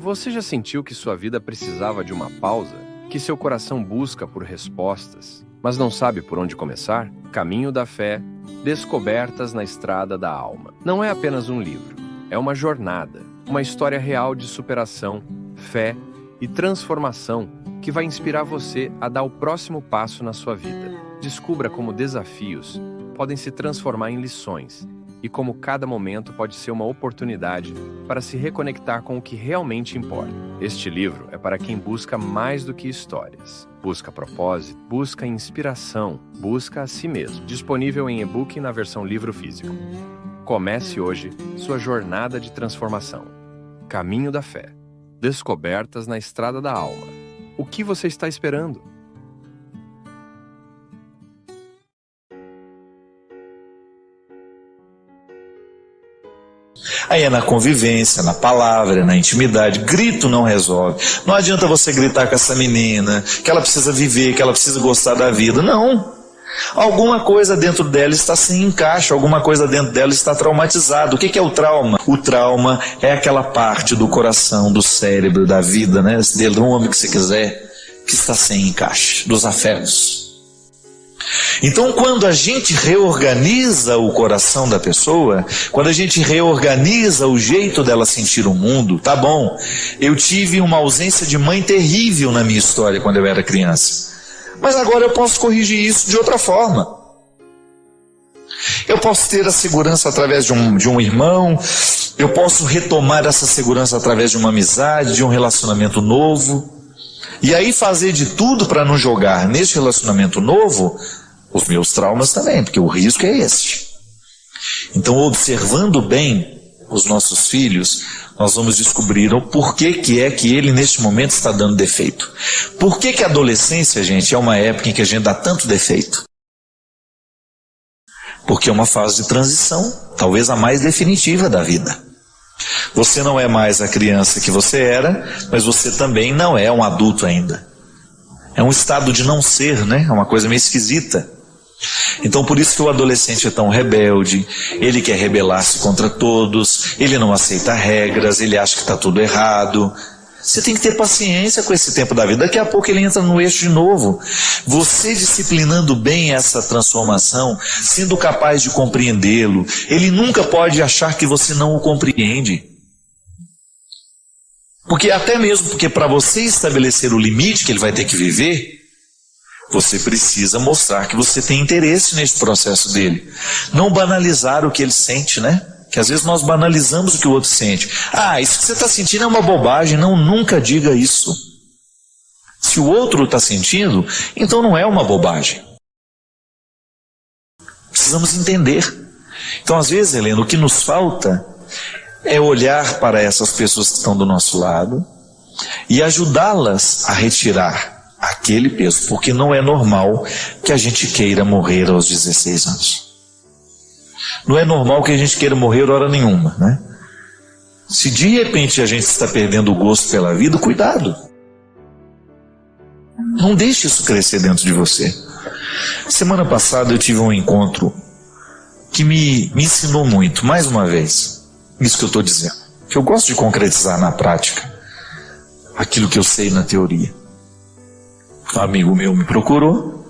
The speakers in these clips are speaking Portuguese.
Você já sentiu que sua vida precisava de uma pausa? Que seu coração busca por respostas, mas não sabe por onde começar? Caminho da Fé, Descobertas na Estrada da Alma. Não é apenas um livro, é uma jornada, uma história real de superação, fé e transformação que vai inspirar você a dar o próximo passo na sua vida. Descubra como desafios podem se transformar em lições e como cada momento pode ser uma oportunidade para se reconectar com o que realmente importa. Este livro é para quem busca mais do que histórias. Busca propósito, busca inspiração, busca a si mesmo. Disponível em e-book e na versão livro físico. Comece hoje sua jornada de transformação. Caminho da Fé. Descobertas na Estrada da Alma. O que você está esperando? Aí é na convivência, na palavra, na intimidade. Grito não resolve. Não adianta você gritar com essa menina, que ela precisa viver, que ela precisa gostar da vida. Não. Alguma coisa dentro dela está sem encaixe, alguma coisa dentro dela está traumatizada. O que é o trauma? O trauma é aquela parte do coração, do cérebro, da vida, né? Dê o nome que você quiser, que está sem encaixe, dos afetos. Então, quando a gente reorganiza o coração da pessoa, quando a gente reorganiza o jeito dela sentir o mundo, tá bom, eu tive uma ausência de mãe terrível na minha história quando eu era criança, mas agora eu posso corrigir isso de outra forma. Eu posso ter a segurança através de um irmão, eu posso retomar essa segurança através de uma amizade, de um relacionamento novo, e aí fazer de tudo para não jogar nesse relacionamento novo os meus traumas também, porque o risco é esse. Então, observando bem os nossos filhos, nós vamos descobrir o porquê que é que ele neste momento está dando defeito. Por que a adolescência, gente, é uma época em que a gente dá tanto defeito? Porque é uma fase de transição, talvez a mais definitiva da vida. Você não é mais a criança que você era, mas você também não é um adulto ainda. É um estado de não ser, né? É uma coisa meio esquisita. Então por isso que o adolescente é tão rebelde, ele quer rebelar-se contra todos, ele não aceita regras, ele acha que está tudo errado. Você tem que ter paciência com esse tempo da vida, daqui a pouco ele entra no eixo de novo. Você disciplinando bem essa transformação, sendo capaz de compreendê-lo, ele nunca pode achar que você não o compreende. Porque até mesmo porque para você estabelecer o limite que ele vai ter que viver, você precisa mostrar que você tem interesse nesse processo dele. Não banalizar o que ele sente, né? Que às vezes nós banalizamos o que o outro sente. Ah, isso que você está sentindo é uma bobagem. Não, nunca diga isso. Se o outro está sentindo, então não é uma bobagem. Precisamos entender. Então às vezes, Helena, o que nos falta é olhar para essas pessoas que estão do nosso lado e ajudá-las a retirar aquele peso, porque não é normal que a gente queira morrer aos 16 anos. Não é normal que a gente queira morrer hora nenhuma, né? Se de repente a gente está perdendo o gosto pela vida, cuidado. Não deixe isso crescer dentro de você. Semana passada eu tive um encontro que me ensinou muito, mais uma vez, isso que eu estou dizendo. Que eu gosto de concretizar na prática aquilo que eu sei na teoria. Um amigo meu me procurou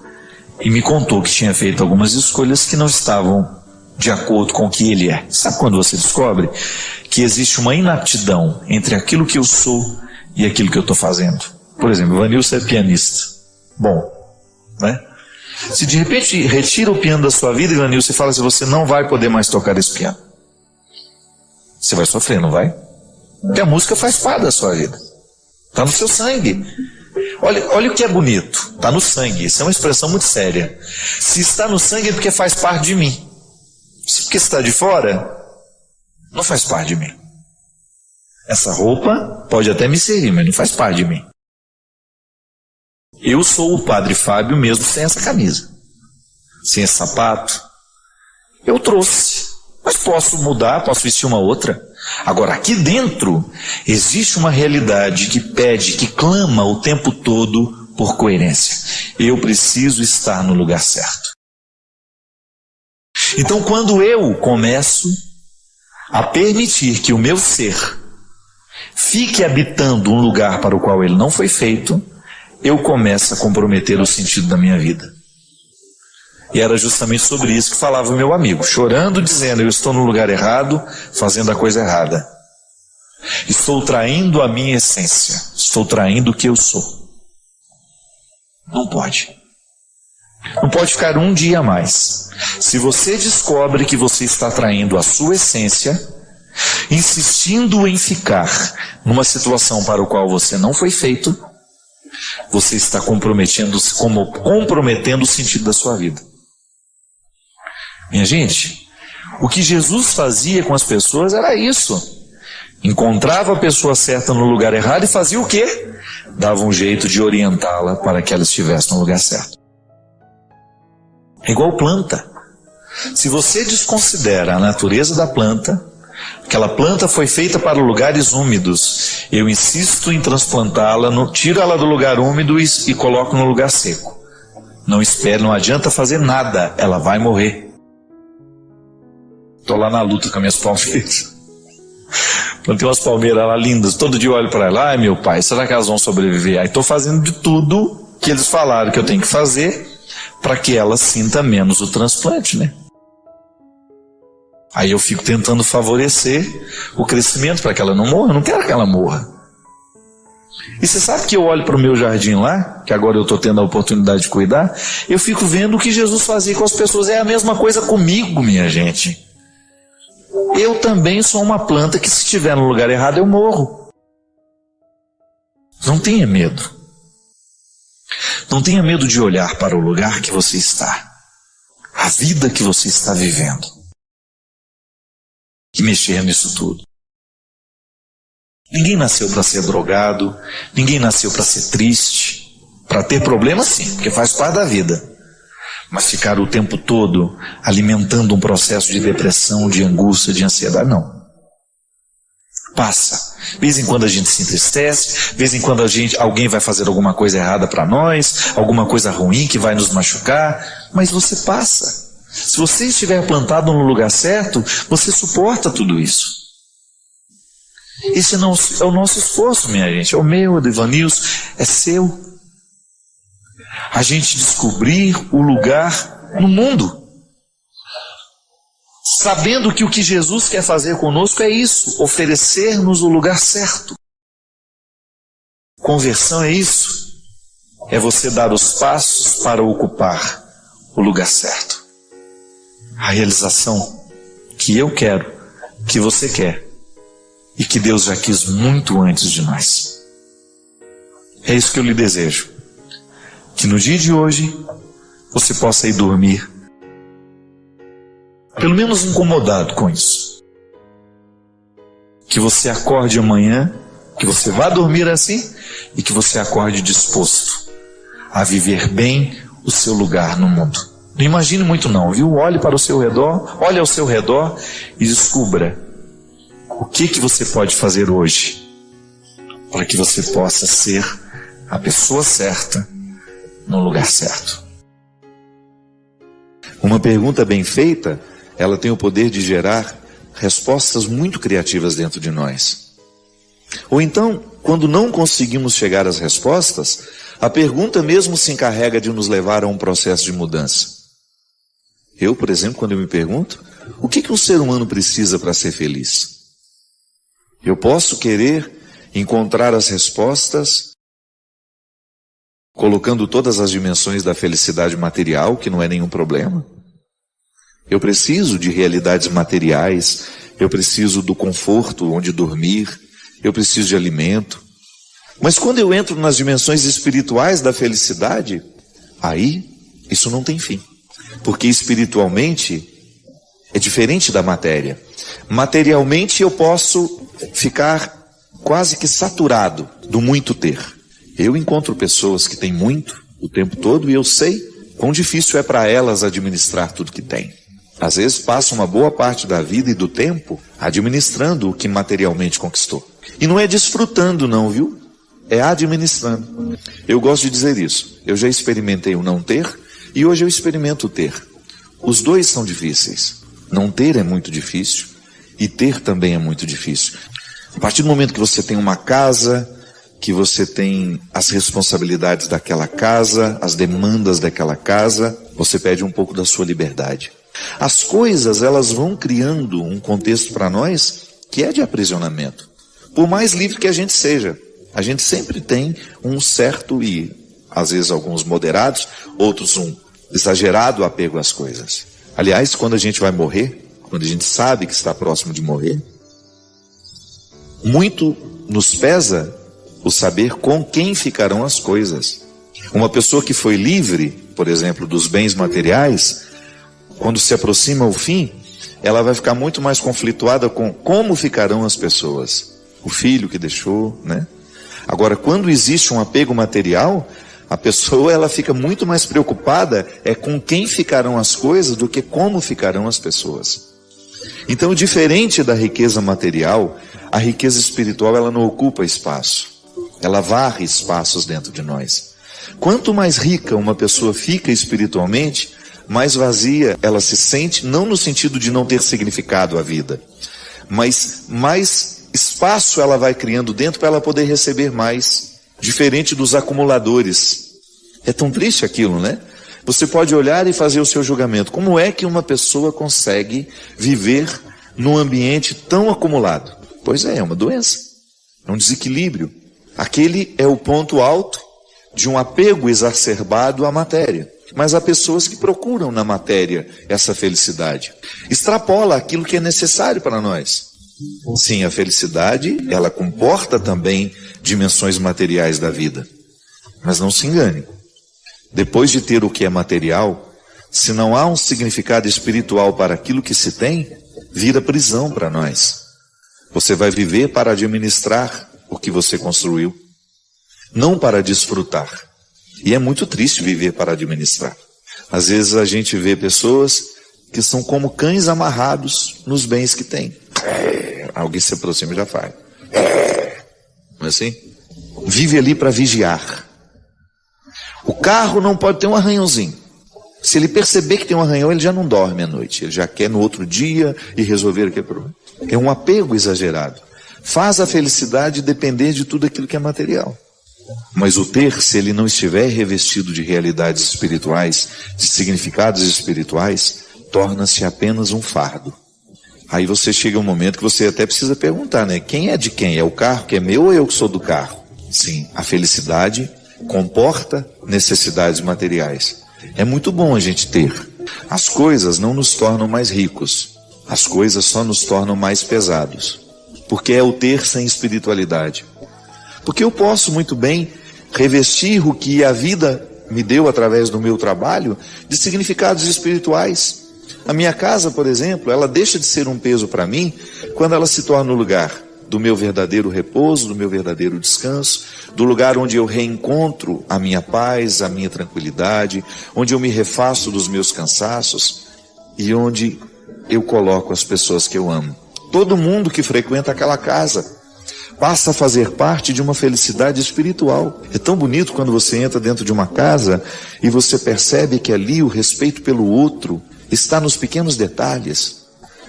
e me contou que tinha feito algumas escolhas que não estavam de acordo com o que ele é. Sabe quando você descobre que existe uma inaptidão entre aquilo que eu sou e aquilo que eu estou fazendo? Por exemplo, o Vanilson é pianista. Bom, né? Se de repente retira o piano da sua vida, Vanilson, e fala assim, você não vai poder mais tocar esse piano. Você vai sofrer, não vai? Porque a música faz parte da sua vida. Está no seu sangue. Olha o que é bonito. Está no sangue. Isso é uma expressão muito séria. Se está no sangue é porque faz parte de mim. Se porque está de fora, não faz parte de mim. Essa roupa pode até me servir, mas não faz parte de mim. Eu sou o Padre Fábio mesmo sem essa camisa. Sem esse sapato. Eu trouxe. Mas posso mudar, posso vestir uma outra. Agora, aqui dentro, existe uma realidade que pede, que clama o tempo todo por coerência. Eu preciso estar no lugar certo. Então, quando eu começo a permitir que o meu ser fique habitando um lugar para o qual ele não foi feito, eu começo a comprometer o sentido da minha vida. E era justamente sobre isso que falava o meu amigo, chorando, dizendo: eu estou no lugar errado, fazendo a coisa errada. Estou traindo a minha essência, estou traindo o que eu sou. Não pode. Não pode ficar um dia a mais. Se você descobre que você está traindo a sua essência, insistindo em ficar numa situação para a qual você não foi feito, você está comprometendo o sentido da sua vida. Minha gente, o que Jesus fazia com as pessoas era isso. Encontrava a pessoa certa no lugar errado e fazia o quê? Dava um jeito de orientá-la para que ela estivesse no lugar certo. É igual planta. Se você desconsidera a natureza da planta, aquela planta foi feita para lugares úmidos, eu insisto em transplantá-la, tiro ela do lugar úmido e coloco no lugar seco. Não espere, não adianta fazer nada, ela vai morrer. Estou lá na luta com as minhas palmeiras. Plantei umas palmeiras lá lindas, todo dia eu olho para ela: ai meu pai, será que elas vão sobreviver? Aí estou fazendo de tudo que eles falaram que eu tenho que fazer para que ela sinta menos o transplante, né? Aí eu fico tentando favorecer o crescimento para que ela não morra. Eu não quero que ela morra. E você sabe que eu olho para o meu jardim lá, que agora eu estou tendo a oportunidade de cuidar, eu fico vendo o que Jesus fazia com as pessoas. É a mesma coisa comigo, minha gente. Eu também sou uma planta que, se estiver no lugar errado, eu morro. Não tenha medo. Não tenha medo de olhar para o lugar que você está, a vida que você está vivendo, e mexer nisso tudo. Ninguém nasceu para ser drogado, ninguém nasceu para ser triste, para ter problemas sim, porque faz parte da vida. Mas ficar o tempo todo alimentando um processo de depressão, de angústia, de ansiedade, não. Passa. De vez em quando a gente se entristece, de vez em quando alguém vai fazer alguma coisa errada para nós, alguma coisa ruim que vai nos machucar, mas você passa. Se você estiver plantado no lugar certo, você suporta tudo isso. Esse não é o nosso esforço, minha gente, é o meu, é do Ivanilson, é seu. A gente descobrir o lugar no mundo, sabendo que o que Jesus quer fazer conosco é isso, oferecer-nos o lugar certo. Conversão é isso, é você dar os passos para ocupar o lugar certo. A realização que eu quero, que você quer, e que Deus já quis muito antes de nós. É isso que eu lhe desejo. Que no dia de hoje você possa ir dormir pelo menos incomodado com isso. Que você acorde amanhã, que você vá dormir assim e que você acorde disposto a viver bem o seu lugar no mundo. Não imagine muito não, viu? Olhe para o seu redor, olhe ao seu redor e descubra o que você pode fazer hoje para que você possa ser a pessoa certa no lugar certo. Uma pergunta bem feita, ela tem o poder de gerar respostas muito criativas dentro de nós. Ou então, quando não conseguimos chegar às respostas, a pergunta mesmo se encarrega de nos levar a um processo de mudança. Eu, por exemplo, quando eu me pergunto, o que um ser humano precisa para ser feliz? Eu posso querer encontrar as respostas colocando todas as dimensões da felicidade material, que não é nenhum problema. Eu preciso de realidades materiais, eu preciso do conforto onde dormir, eu preciso de alimento. Mas quando eu entro nas dimensões espirituais da felicidade, aí isso não tem fim. Porque espiritualmente é diferente da matéria. Materialmente eu posso ficar quase que saturado do muito ter. Eu encontro pessoas que têm muito o tempo todo e eu sei quão difícil é para elas administrar tudo que têm. Às vezes passa uma boa parte da vida e do tempo administrando o que materialmente conquistou. E não é desfrutando não, viu? É administrando. Eu gosto de dizer isso. Eu já experimentei o não ter e hoje eu experimento o ter. Os dois são difíceis. Não ter é muito difícil e ter também é muito difícil. A partir do momento que você tem uma casa, que você tem as responsabilidades daquela casa, as demandas daquela casa, você perde um pouco da sua liberdade. As coisas, elas vão criando um contexto para nós que é de aprisionamento. Por mais livre que a gente seja, a gente sempre tem um certo e, às vezes, alguns moderados, outros um exagerado apego às coisas. Aliás, quando a gente vai morrer, quando a gente sabe que está próximo de morrer, muito nos pesa o saber com quem ficarão as coisas. Uma pessoa que foi livre, por exemplo, dos bens materiais, quando se aproxima o fim, ela vai ficar muito mais conflituada com como ficarão as pessoas. O filho que deixou, né? Agora, quando existe um apego material, a pessoa ela fica muito mais preocupada com quem ficarão as coisas do que como ficarão as pessoas. Então, diferente da riqueza material, a riqueza espiritual ela não ocupa espaço. Ela varre espaços dentro de nós. Quanto mais rica uma pessoa fica espiritualmente, mais vazia ela se sente, não no sentido de não ter significado a vida, mas mais espaço ela vai criando dentro para ela poder receber mais, diferente dos acumuladores. É tão triste aquilo, né? Você pode olhar e fazer o seu julgamento. Como é que uma pessoa consegue viver num ambiente tão acumulado? Pois é uma doença, é um desequilíbrio. Aquele é o ponto alto de um apego exacerbado à matéria. Mas há pessoas que procuram na matéria essa felicidade. Extrapola aquilo que é necessário para nós. Sim, a felicidade, ela comporta também dimensões materiais da vida. Mas não se engane. Depois de ter o que é material, se não há um significado espiritual para aquilo que se tem, vira prisão para nós. Você vai viver para administrar o que você construiu, não para desfrutar. E é muito triste viver para administrar. Às vezes a gente vê pessoas que são como cães amarrados nos bens que têm. Alguém se aproxima e já faz. Não é assim? Vive ali para vigiar. O carro não pode ter um arranhãozinho. Se ele perceber que tem um arranhão, ele já não dorme à noite. Ele já quer no outro dia e resolver aquele problema. É um apego exagerado. Faz a felicidade depender de tudo aquilo que é material. Mas o ter, se ele não estiver revestido de realidades espirituais, de significados espirituais, torna-se apenas um fardo. Aí você chega um momento que você até precisa perguntar, né? Quem é de quem? É o carro que é meu ou eu que sou do carro? Sim, a felicidade comporta necessidades materiais. É muito bom a gente ter. As coisas não nos tornam mais ricos. As coisas só nos tornam mais pesados. Porque é o ter sem espiritualidade. Porque eu posso muito bem revestir o que a vida me deu através do meu trabalho de significados espirituais. A minha casa, por exemplo, ela deixa de ser um peso para mim quando ela se torna o lugar do meu verdadeiro repouso, do meu verdadeiro descanso, do lugar onde eu reencontro a minha paz, a minha tranquilidade, onde eu me refaço dos meus cansaços e onde eu coloco as pessoas que eu amo. Todo mundo que frequenta aquela casa passa a fazer parte de uma felicidade espiritual. É tão bonito quando você entra dentro de uma casa e você percebe que ali o respeito pelo outro está nos pequenos detalhes.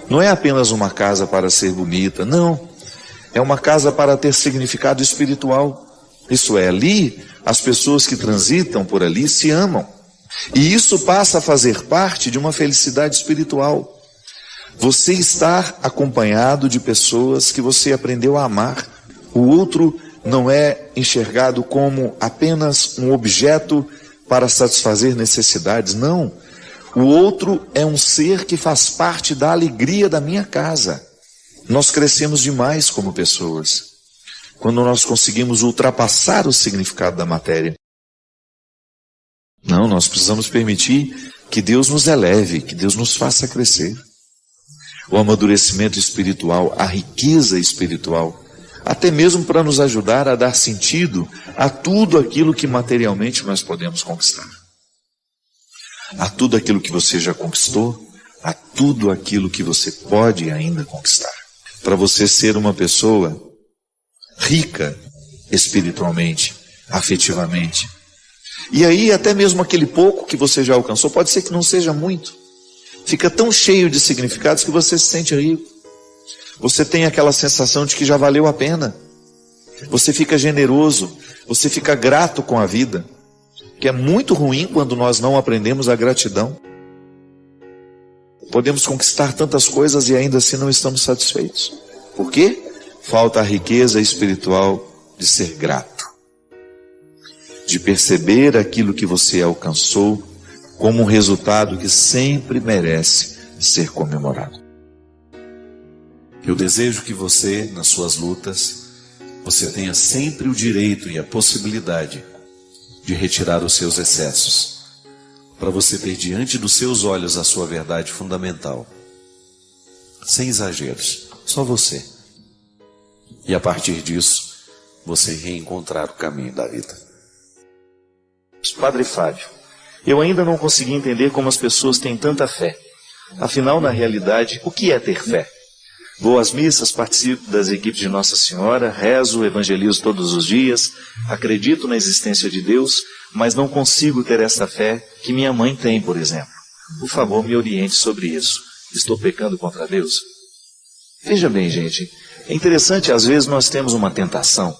Não é apenas uma casa para ser bonita, não. É uma casa para ter significado espiritual. Isso é, ali as pessoas que transitam por ali se amam. E isso passa a fazer parte de uma felicidade espiritual. Você está acompanhado de pessoas que você aprendeu a amar. O outro não é enxergado como apenas um objeto para satisfazer necessidades, não. O outro é um ser que faz parte da alegria da minha casa. Nós crescemos demais como pessoas, quando nós conseguimos ultrapassar o significado da matéria. Não, nós precisamos permitir que Deus nos eleve, que Deus nos faça crescer. O amadurecimento espiritual, a riqueza espiritual, até mesmo para nos ajudar a dar sentido a tudo aquilo que materialmente nós podemos conquistar. A tudo aquilo que você já conquistou, a tudo aquilo que você pode ainda conquistar. Para você ser uma pessoa rica espiritualmente, afetivamente. E aí até mesmo aquele pouco que você já alcançou, pode ser que não seja muito. Fica tão cheio de significados que você se sente rico. Você tem aquela sensação de que já valeu a pena. Você fica generoso, você fica grato com a vida, que é muito ruim quando nós não aprendemos a gratidão. Podemos conquistar tantas coisas e ainda assim não estamos satisfeitos. Por quê? Falta a riqueza espiritual de ser grato, de perceber aquilo que você alcançou como um resultado que sempre merece ser comemorado. Eu desejo que você, nas suas lutas, você tenha sempre o direito e a possibilidade de retirar os seus excessos, para você ter diante dos seus olhos a sua verdade fundamental, sem exageros, só você. E a partir disso, você reencontrar o caminho da vida. Padre Fábio, eu ainda não consegui entender como as pessoas têm tanta fé. Afinal, na realidade, o que é ter fé? Vou às missas, participo das equipes de Nossa Senhora, rezo, evangelizo todos os dias, acredito na existência de Deus, mas não consigo ter essa fé que minha mãe tem, por exemplo. Por favor, me oriente sobre isso. Estou pecando contra Deus? Veja bem, gente, é interessante, às vezes nós temos uma tentação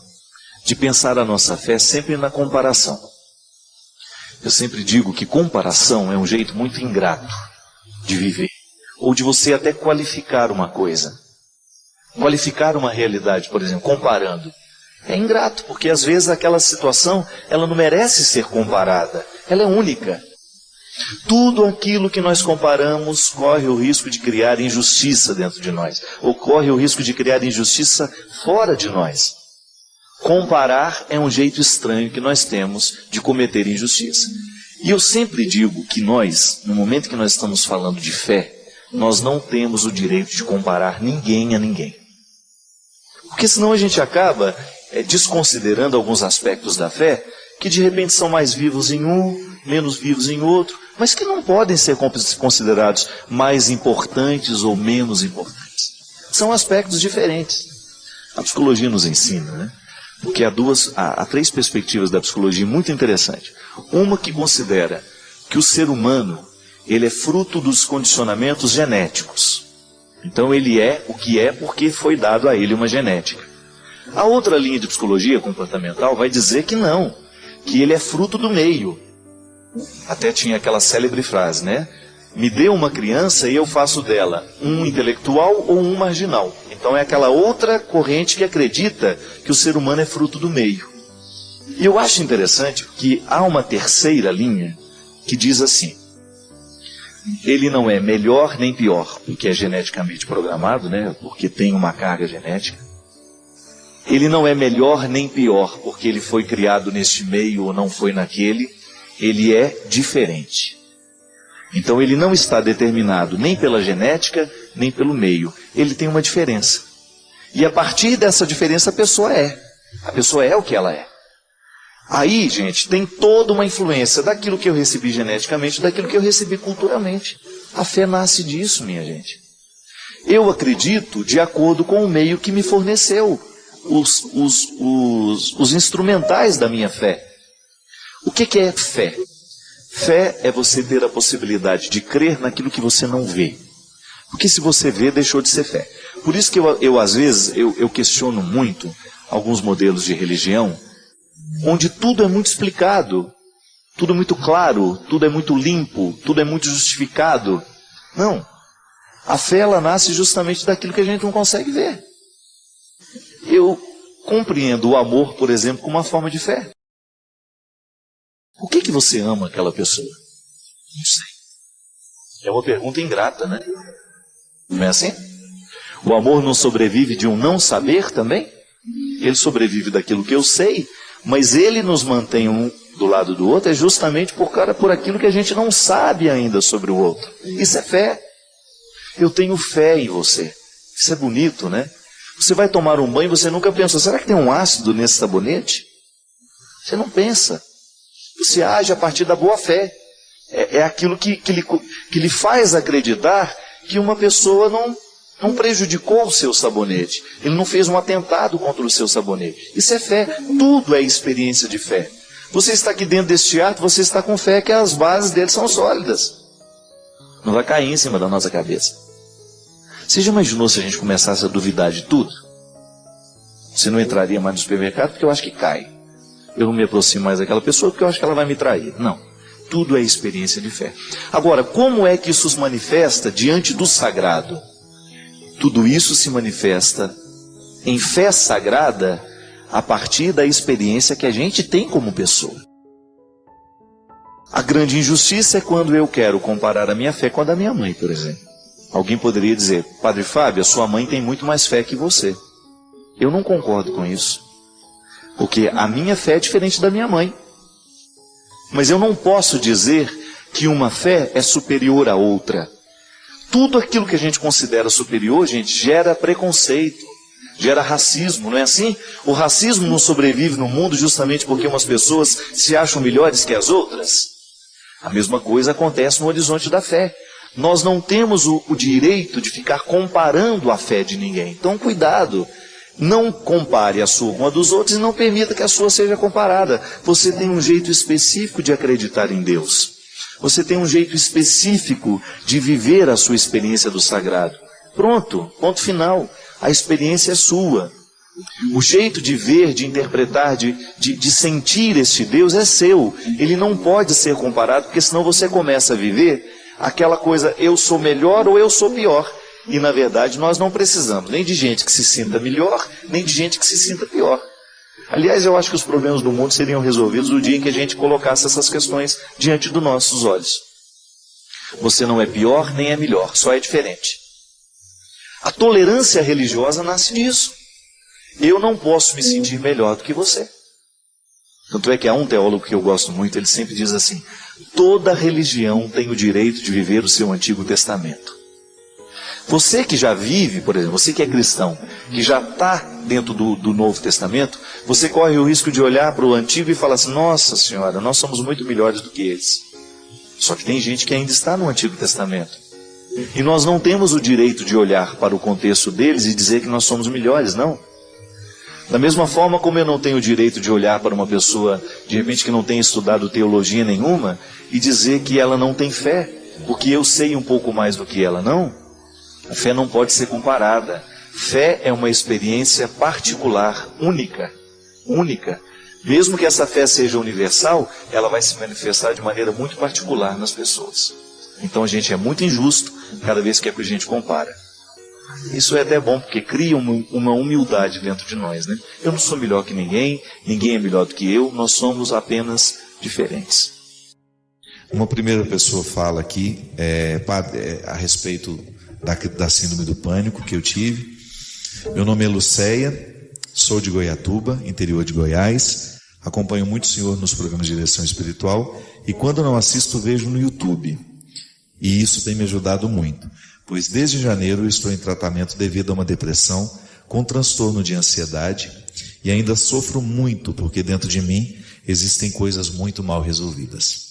de pensar a nossa fé sempre na comparação. Eu sempre digo que comparação é um jeito muito ingrato de viver, ou de você até qualificar uma coisa. Qualificar uma realidade, por exemplo, comparando. É ingrato, porque às vezes aquela situação, ela não merece ser comparada. Ela é única. Tudo aquilo que nós comparamos corre o risco de criar injustiça dentro de nós, ou corre o risco de criar injustiça fora de nós. Comparar é um jeito estranho que nós temos de cometer injustiça. E eu sempre digo que nós, no momento que nós estamos falando de fé, nós não temos o direito de comparar ninguém a ninguém. Porque senão a gente acaba desconsiderando alguns aspectos da fé que de repente são mais vivos em um, menos vivos em outro, mas que não podem ser considerados mais importantes ou menos importantes. São aspectos diferentes. A psicologia nos ensina, né? Porque há três perspectivas da psicologia muito interessantes. Uma que considera que o ser humano ele é fruto dos condicionamentos genéticos. Então ele é o que é porque foi dado a ele uma genética. A outra linha de psicologia comportamental vai dizer que não, que ele é fruto do meio. Até tinha aquela célebre frase, né? Me dê uma criança e eu faço dela um intelectual ou um marginal. Então é aquela outra corrente que acredita que o ser humano é fruto do meio. E eu acho interessante que há uma terceira linha que diz assim: ele não é melhor nem pior, porque é geneticamente programado, né? Porque tem uma carga genética. Ele não é melhor nem pior, porque ele foi criado neste meio ou não foi naquele. Ele é diferente. Então ele não está determinado nem pela genética, nem pelo meio. Ele tem uma diferença. E a partir dessa diferença a pessoa é. A pessoa é o que ela é. Aí, gente, tem toda uma influência daquilo que eu recebi geneticamente, daquilo que eu recebi culturalmente. A fé nasce disso, minha gente. Eu acredito de acordo com o meio que me forneceu os instrumentais da minha fé. O que é fé? Fé é você ter a possibilidade de crer naquilo que você não vê. Porque se você vê, deixou de ser fé. Por isso que eu às vezes, eu questiono muito alguns modelos de religião, onde tudo é muito explicado, tudo é muito claro, tudo é muito limpo, tudo é muito justificado. Não. A fé, ela nasce justamente daquilo que a gente não consegue ver. Eu compreendo o amor, por exemplo, como uma forma de fé. Por que você ama aquela pessoa? Não sei. É uma pergunta ingrata, né? Não é assim? O amor não sobrevive de um não saber também? Ele sobrevive daquilo que eu sei, mas ele nos mantém um do lado do outro, é justamente por aquilo que a gente não sabe ainda sobre o outro. Isso é fé. Eu tenho fé em você. Isso é bonito, né? Você vai tomar um banho e você nunca pensou, será que tem um ácido nesse sabonete? Você não pensa. Você age a partir da boa fé. É aquilo que lhe faz acreditar que uma pessoa não prejudicou o seu sabonete. Ele não fez um atentado contra o seu sabonete. Isso é fé. Tudo é experiência de fé. Você está aqui dentro deste ato, você está com fé que as bases dele são sólidas. Não vai cair em cima da nossa cabeça. Você já imaginou se a gente começasse a duvidar de tudo? Você não entraria mais no supermercado porque eu acho que cai. Eu não me aproximo mais daquela pessoa porque eu acho que ela vai me trair. Não. Tudo é experiência de fé. Agora, como é que isso se manifesta diante do sagrado? Tudo isso se manifesta em fé sagrada a partir da experiência que a gente tem como pessoa. A grande injustiça é quando eu quero comparar a minha fé com a da minha mãe, por exemplo. Alguém poderia dizer: Padre Fábio, a sua mãe tem muito mais fé que você. Eu não concordo com isso, porque a minha fé é diferente da minha mãe. Mas eu não posso dizer que uma fé é superior à outra. Tudo aquilo que a gente considera superior, gente, gera preconceito, gera racismo, não é assim? O racismo não sobrevive no mundo justamente porque umas pessoas se acham melhores que as outras. A mesma coisa acontece no horizonte da fé. Nós não temos o direito de ficar comparando a fé de ninguém. Então, cuidado. Não compare a sua com a dos outros e não permita que a sua seja comparada. Você tem um jeito específico de acreditar em Deus. Você tem um jeito específico de viver a sua experiência do sagrado. Pronto, ponto final. A experiência é sua. O jeito de ver, de interpretar, de sentir este Deus é seu. Ele não pode ser comparado, porque senão você começa a viver aquela coisa: eu sou melhor ou eu sou pior. E na verdade nós não precisamos nem de gente que se sinta melhor, nem de gente que se sinta pior. Aliás, eu acho que os problemas do mundo seriam resolvidos no dia em que a gente colocasse essas questões diante dos nossos olhos. Você não é pior nem é melhor, só é diferente. A tolerância religiosa nasce disso. Eu não posso me sentir melhor do que você. Tanto é que há um teólogo que eu gosto muito, ele sempre diz assim: toda religião tem o direito de viver o seu Antigo Testamento. Você que já vive, por exemplo, você que é cristão, que já está dentro do Novo Testamento, você corre o risco de olhar para o Antigo e falar assim: nossa senhora, nós somos muito melhores do que eles. Só que tem gente que ainda está no Antigo Testamento. E nós não temos o direito de olhar para o contexto deles e dizer que nós somos melhores, não. Da mesma forma como eu não tenho o direito de olhar para uma pessoa, de repente, que não tem estudado teologia nenhuma, e dizer que ela não tem fé, porque eu sei um pouco mais do que ela, não. A fé não pode ser comparada. Fé é uma experiência particular, única. Mesmo que essa fé seja universal, ela vai se manifestar de maneira muito particular nas pessoas. Então a gente é muito injusto cada vez que a gente compara. Isso é até bom, porque cria uma humildade dentro de nós, né? Eu não sou melhor que ninguém, ninguém é melhor do que eu, nós somos apenas diferentes. Uma primeira pessoa fala aqui a respeito da síndrome do pânico que eu tive. Meu nome é Lucéia, sou de Goiatuba, interior de Goiás. Acompanho muito o senhor nos programas de direção espiritual e quando não assisto, vejo no YouTube. E isso tem me ajudado muito, pois desde janeiro eu estou em tratamento devido a uma depressão com transtorno de ansiedade e ainda sofro muito porque dentro de mim existem coisas muito mal resolvidas.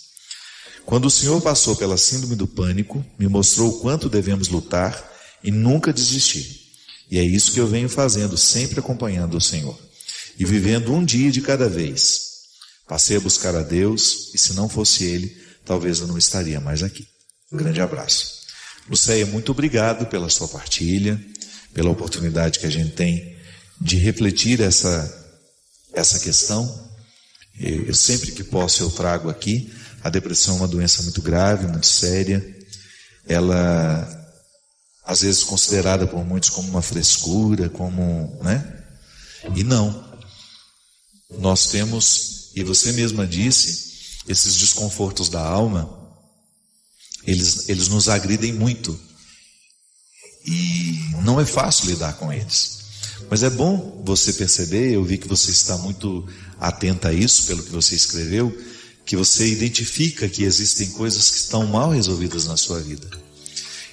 Quando o Senhor passou pela síndrome do pânico, me mostrou o quanto devemos lutar e nunca desistir. E é isso que eu venho fazendo, sempre acompanhando o Senhor. E vivendo um dia de cada vez. Passei a buscar a Deus e se não fosse Ele, talvez eu não estaria mais aqui. Um grande abraço. Lucéia, muito obrigado pela sua partilha, pela oportunidade que a gente tem de refletir essa questão. Eu sempre que posso eu trago aqui. A depressão é uma doença muito grave, muito séria. Ela, às vezes, considerada por muitos como uma frescura, né? E não. Nós temos, e você mesma disse, esses desconfortos da alma, eles nos agridem muito. E não é fácil lidar com eles. Mas é bom você perceber, eu vi que você está muito atenta a isso, pelo que você escreveu, que você identifica que existem coisas que estão mal resolvidas na sua vida.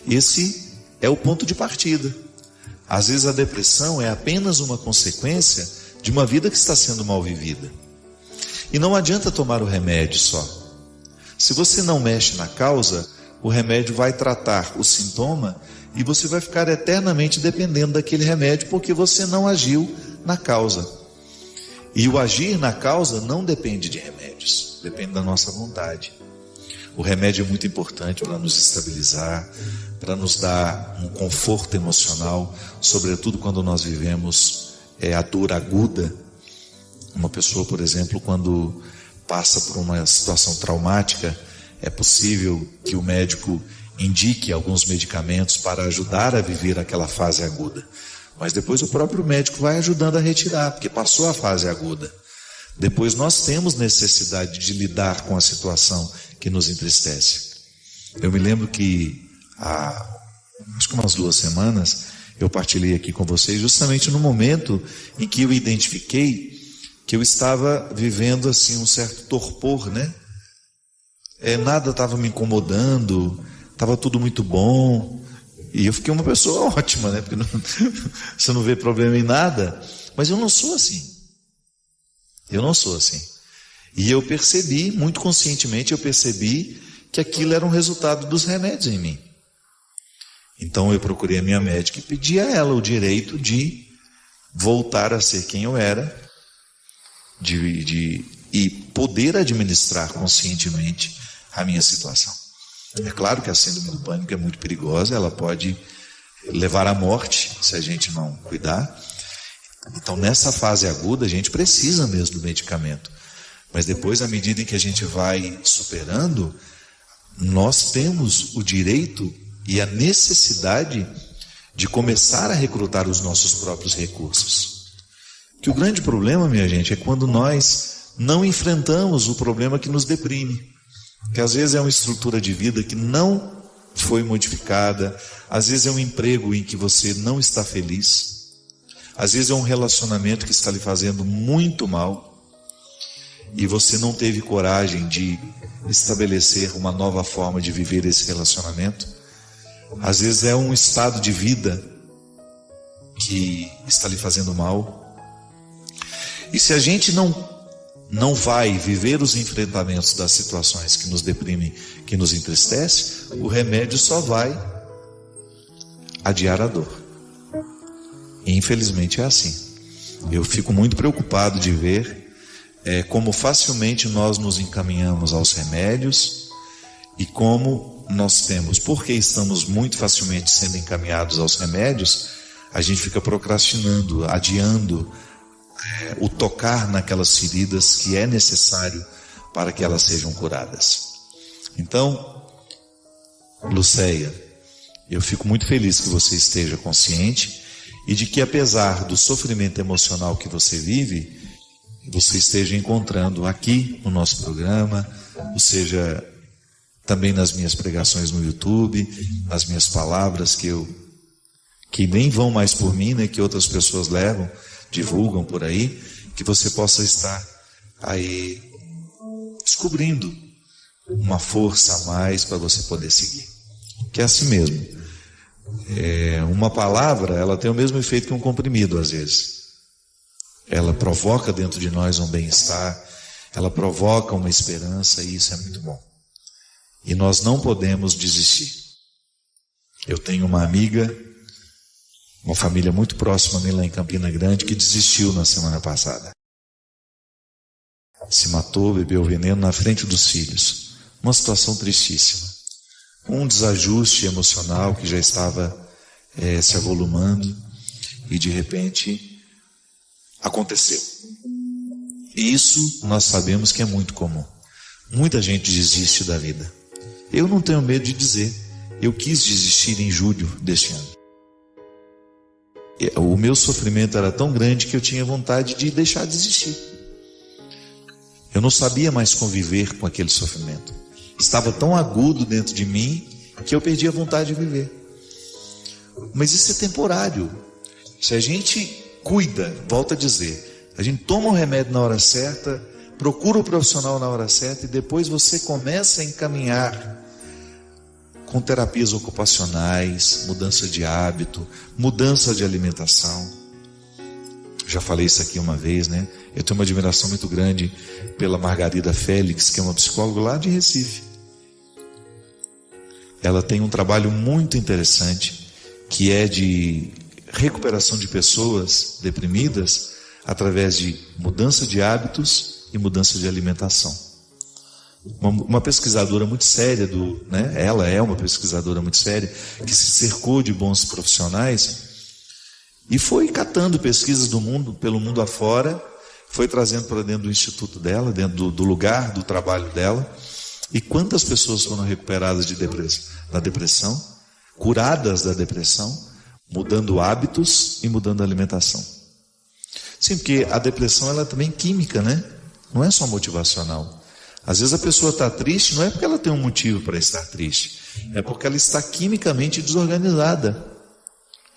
Esse é o ponto de partida. Às vezes a depressão é apenas uma consequência de uma vida que está sendo mal vivida. E não adianta tomar o remédio só. Se você não mexe na causa, o remédio vai tratar o sintoma e você vai ficar eternamente dependendo daquele remédio porque você não agiu na causa. E o agir na causa não depende de remédios, depende da nossa vontade. O remédio é muito importante para nos estabilizar, para nos dar um conforto emocional, sobretudo quando nós vivemos a dor aguda. Uma pessoa, por exemplo, quando passa por uma situação traumática, é possível que o médico indique alguns medicamentos para ajudar a viver aquela fase aguda. Mas depois o próprio médico vai ajudando a retirar, porque passou a fase aguda. Depois nós temos necessidade de lidar com a situação que nos entristece. Eu me lembro que acho que umas 2 semanas eu partilhei aqui com vocês justamente no momento em que eu identifiquei que eu estava vivendo assim um certo torpor, né? Nada estava me incomodando, estava tudo muito bom, e eu fiquei uma pessoa ótima, né? Porque você não vê problema em nada, mas eu não sou assim. Eu não sou assim. E eu percebi, muito conscientemente, que aquilo era um resultado dos remédios em mim. Então eu procurei a minha médica e pedi a ela o direito de voltar a ser quem eu era, e poder administrar conscientemente a minha situação. É claro que a síndrome do pânico é muito perigosa, ela pode levar à morte se a gente não cuidar. Então nessa fase aguda a gente precisa mesmo do medicamento. Mas depois, à medida em que a gente vai superando, nós temos o direito e a necessidade de começar a recrutar os nossos próprios recursos. Que o grande problema, minha gente, é quando nós não enfrentamos o problema que nos deprime. Que às vezes é uma estrutura de vida que não foi modificada, às vezes é um emprego em que você não está feliz, às vezes é um relacionamento que está lhe fazendo muito mal e você não teve coragem de estabelecer uma nova forma de viver esse relacionamento. Às vezes é um estado de vida que está lhe fazendo mal. E se a gente não vai viver os enfrentamentos das situações que nos deprimem, que nos entristecem, o remédio só vai adiar a dor. E infelizmente é assim. Eu fico muito preocupado de ver como facilmente nós nos encaminhamos aos remédios e como nós temos, porque estamos muito facilmente sendo encaminhados aos remédios, a gente fica procrastinando, adiando o tocar naquelas feridas que é necessário para que elas sejam curadas. Então, Lucéia, eu fico muito feliz que você esteja consciente e de que, apesar do sofrimento emocional que você vive, você esteja encontrando aqui no nosso programa, ou seja, também nas minhas pregações no YouTube, nas minhas palavras que nem vão mais por mim, né, que outras pessoas levam, divulgam por aí, que você possa estar aí descobrindo uma força a mais para você poder seguir. Que é assim mesmo. Uma palavra, ela tem o mesmo efeito que um comprimido às vezes. Ela provoca dentro de nós um bem-estar, ela provoca uma esperança e isso é muito bom. E nós não podemos desistir. Eu tenho uma amiga, uma família muito próxima a mim lá em Campina Grande, que desistiu na semana passada. Se matou, bebeu veneno na frente dos filhos. Uma situação tristíssima. Um desajuste emocional que já estava se avolumando e de repente aconteceu. E isso nós sabemos que é muito comum. Muita gente desiste da vida. Eu não tenho medo de dizer, eu quis desistir em julho deste ano. O meu sofrimento era tão grande que eu tinha vontade de deixar de existir. Eu não sabia mais conviver com aquele sofrimento. Estava tão agudo dentro de mim que eu perdi a vontade de viver. Mas isso é temporário. Se a gente cuida, volto a dizer, a gente toma o remédio na hora certa, procura o profissional na hora certa e depois você começa a encaminhar com terapias ocupacionais, mudança de hábito, mudança de alimentação. Já falei isso aqui uma vez, né? Eu tenho uma admiração muito grande pela Margarida Félix, que é uma psicóloga lá de Recife. Ela tem um trabalho muito interessante, que é de recuperação de pessoas deprimidas através de mudança de hábitos e mudança de alimentação. uma pesquisadora muito séria, ela é uma pesquisadora muito séria, que se cercou de bons profissionais e foi catando pesquisas pelo mundo afora, foi trazendo para dentro do instituto dela, dentro do lugar do trabalho dela. E quantas pessoas foram recuperadas da depressão, curadas da depressão, mudando hábitos e mudando a alimentação. Sim, porque a depressão ela é também química, né? Não é só motivacional. Às vezes a pessoa está triste, não é porque ela tem um motivo para estar triste, é porque ela está quimicamente desorganizada.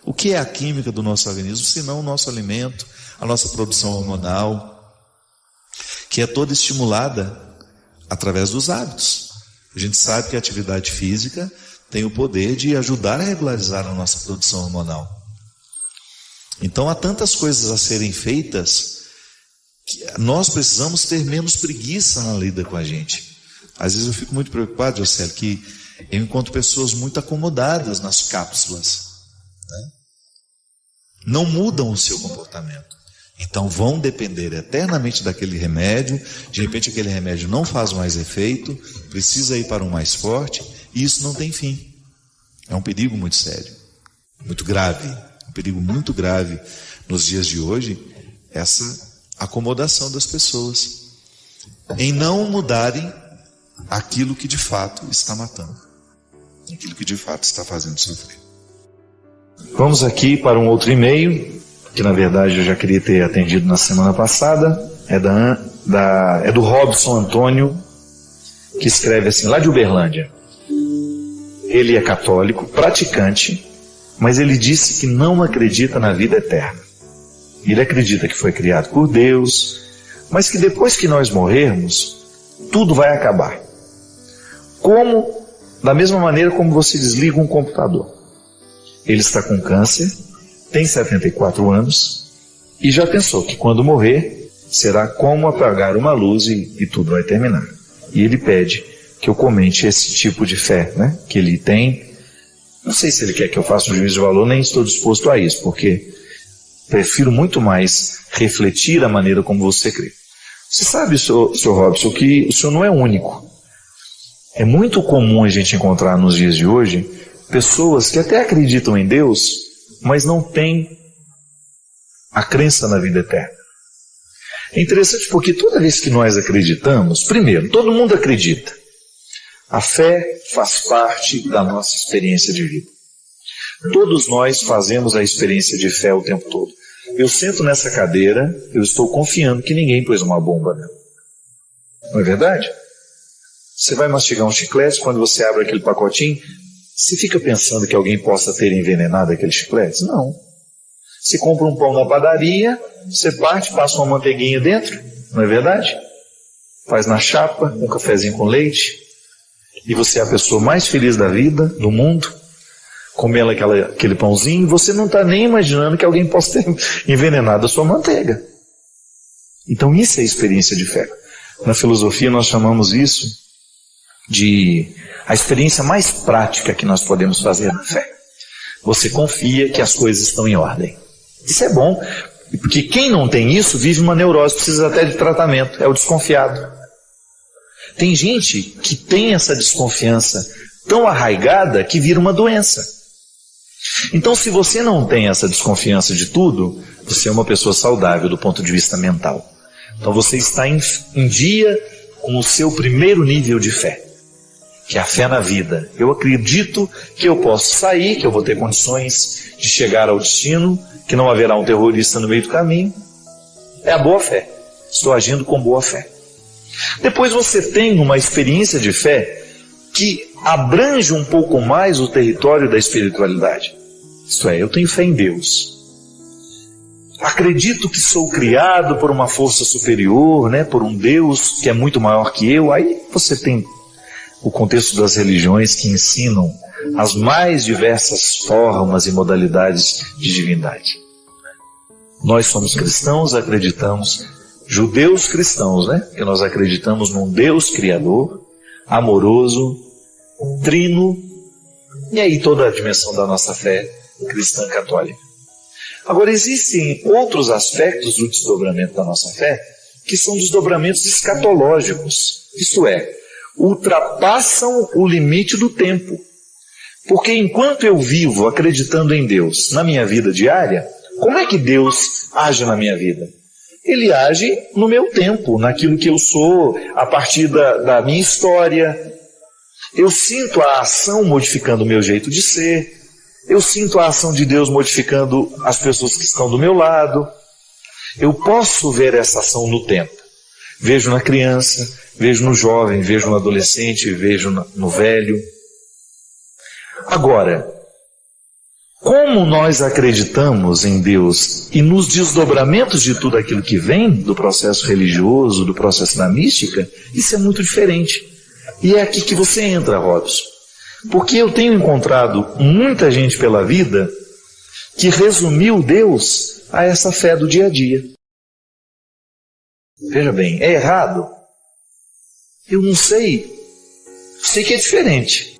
O que é a química do nosso organismo, senão o nosso alimento, a nossa produção hormonal, que é toda estimulada através dos hábitos. A gente sabe que a atividade física tem o poder de ajudar a regularizar a nossa produção hormonal. Então há tantas coisas a serem feitas que nós precisamos ter menos preguiça na lida com a gente. Às vezes eu fico muito preocupado, Jocélio, que eu encontro pessoas muito acomodadas nas cápsulas, né? Não mudam o seu comportamento. Então vão depender eternamente daquele remédio, de repente aquele remédio não faz mais efeito, precisa ir para um mais forte, e isso não tem fim. É um perigo muito sério, muito grave, um perigo muito grave nos dias de hoje, essa acomodação das pessoas, em não mudarem aquilo que de fato está matando, aquilo que de fato está fazendo sofrer. Vamos aqui para um outro e-mail, que na verdade eu já queria ter atendido na semana passada. É do Robson Antônio, que escreve assim, lá de Uberlândia. Ele é católico, praticante, mas ele disse que não acredita na vida eterna. Ele acredita que foi criado por Deus, mas que depois que nós morrermos, tudo vai acabar. Da mesma maneira como você desliga um computador. Ele está com câncer, tem 74 anos e já pensou que quando morrer será como apagar uma luz e tudo vai terminar. E ele pede que eu comente esse tipo de fé, né, que ele tem. Não sei se ele quer que eu faça um juízo de valor, nem estou disposto a isso, porque prefiro muito mais refletir a maneira como você crê. Você sabe, Sr. Robson, que o senhor não é único. É muito comum a gente encontrar nos dias de hoje pessoas que até acreditam em Deus, mas não têm a crença na vida eterna. É interessante porque toda vez que nós acreditamos, primeiro, todo mundo acredita. A fé faz parte da nossa experiência de vida. Todos nós fazemos a experiência de fé o tempo todo. Eu sento nessa cadeira, eu estou confiando que ninguém pôs uma bomba nela. Não é verdade? Você vai mastigar um chiclete, quando você abre aquele pacotinho, você fica pensando que alguém possa ter envenenado aquele chiclete? Não. Você compra um pão na padaria, você parte, passa uma manteiguinha dentro, não é verdade? Faz na chapa, um cafezinho com leite, e você é a pessoa mais feliz da vida, do mundo, comendo aquele pãozinho, e você não está nem imaginando que alguém possa ter envenenado a sua manteiga. Então isso é a experiência de fé. Na filosofia nós chamamos isso de a experiência mais prática que nós podemos fazer na fé. Você confia que as coisas estão em ordem. Isso é bom, porque quem não tem isso vive uma neurose, precisa até de tratamento, é o desconfiado. Tem gente que tem essa desconfiança tão arraigada que vira uma doença. Então, se você não tem essa desconfiança de tudo, você é uma pessoa saudável do ponto de vista mental. Então você está em dia com o seu primeiro nível de fé, que é a fé na vida. Eu acredito que eu posso sair, que eu vou ter condições de chegar ao destino, que não haverá um terrorista no meio do caminho. É a boa fé. Estou agindo com boa fé. Depois você tem uma experiência de fé que abrange um pouco mais o território da espiritualidade. Isto é, eu tenho fé em Deus. Acredito que sou criado por uma força superior, né, por um Deus que é muito maior que eu. Aí você tem o contexto das religiões que ensinam as mais diversas formas e modalidades de divindade. Nós somos cristãos, acreditamos, judeus cristãos, né? Que nós acreditamos num Deus criador, amoroso, trino, e aí toda a dimensão da nossa fé cristã católica. Agora, existem outros aspectos do desdobramento da nossa fé que são desdobramentos escatológicos. Isto é, ultrapassam o limite do tempo. Porque enquanto eu vivo acreditando em Deus na minha vida diária, como é que Deus age na minha vida? Ele age no meu tempo, naquilo que eu sou, a partir da minha história. Eu sinto a ação modificando o meu jeito de ser. Eu sinto a ação de Deus modificando as pessoas que estão do meu lado. Eu posso ver essa ação no tempo. Vejo na criança, vejo no jovem, vejo no adolescente, vejo no velho. Agora, como nós acreditamos em Deus e nos desdobramentos de tudo aquilo que vem do processo religioso, do processo da mística, isso é muito diferente. E é aqui que você entra, Robson. Porque eu tenho encontrado muita gente pela vida que resumiu Deus a essa fé do dia a dia. Veja bem, é errado? Eu não sei. Sei que é diferente.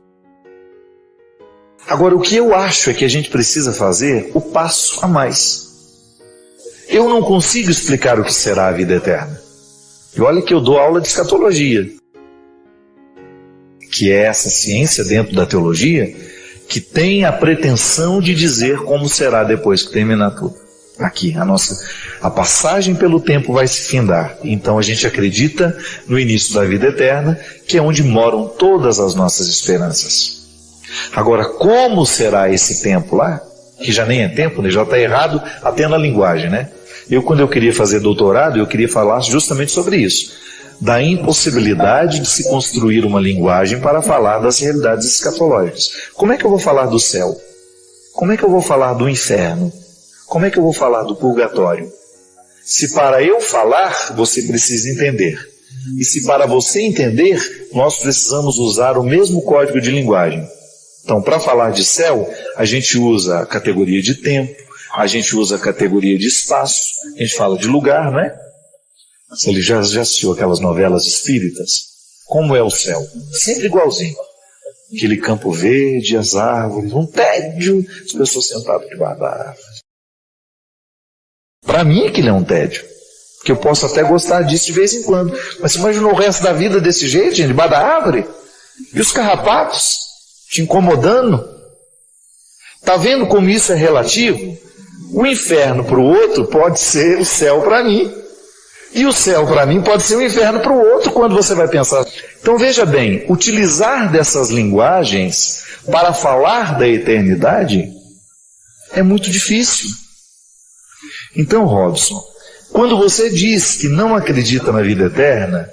Agora, o que eu acho é que a gente precisa fazer o passo a mais. Eu não consigo explicar o que será a vida eterna. E olha que eu dou aula de escatologia, que é essa ciência dentro da teologia que tem a pretensão de dizer como será depois que terminar tudo. Aqui, a passagem pelo tempo vai se findar. Então a gente acredita no início da vida eterna, que é onde moram todas as nossas esperanças. Agora, como será esse tempo lá? Que já nem é tempo, né? Já está errado até na linguagem, né? Quando eu queria fazer doutorado, eu queria falar justamente sobre isso. Da impossibilidade de se construir uma linguagem para falar das realidades escatológicas. Como é que eu vou falar do céu? Como é que eu vou falar do inferno? Como é que eu vou falar do purgatório? Se para eu falar, você precisa entender. E se para você entender, nós precisamos usar o mesmo código de linguagem. Então, para falar de céu, a gente usa a categoria de tempo, a gente usa a categoria de espaço, a gente fala de lugar, né? Você já assistiu aquelas novelas espíritas? Como é o céu? Sempre igualzinho. Aquele campo verde, as árvores, um tédio, as pessoas sentadas debaixo da árvore. Para mim aquilo é um tédio. Porque eu posso até gostar disso de vez em quando. Mas você imaginou o resto da vida desse jeito, gente, debaixo da árvore? E os carrapatos te incomodando? Está vendo como isso é relativo? O inferno para o outro pode ser o céu para mim. E o céu para mim pode ser o inferno para o outro quando você vai pensar. Então veja bem, utilizar dessas linguagens para falar da eternidade é muito difícil. Então, Robson, quando você diz que não acredita na vida eterna,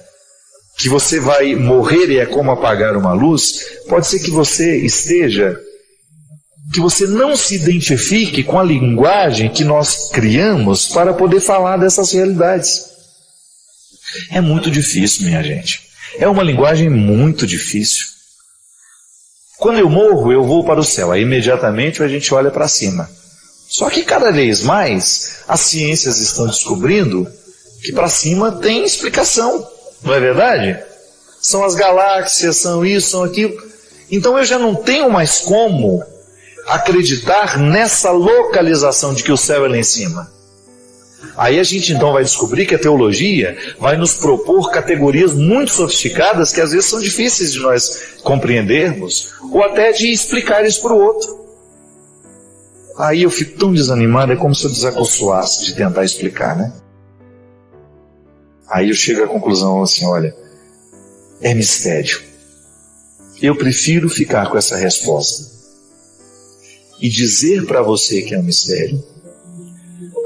que você vai morrer e é como apagar uma luz, pode ser que você não se identifique com a linguagem que nós criamos para poder falar dessas realidades. É muito difícil, minha gente. É uma linguagem muito difícil. Quando eu morro, eu vou para o céu. Aí imediatamente a gente olha para cima. Só que cada vez mais as ciências estão descobrindo que para cima tem explicação. Não é verdade? São as galáxias, são isso, são aquilo. Então eu já não tenho mais como acreditar nessa localização de que o céu é lá em cima. Aí a gente então vai descobrir que a teologia vai nos propor categorias muito sofisticadas que às vezes são difíceis de nós compreendermos ou até de explicar isso para o outro. Aí eu fico tão desanimado, é como se eu desacostumasse de tentar explicar, né? Aí eu chego à conclusão assim, olha, é mistério. Eu prefiro ficar com essa resposta e dizer para você que é um mistério,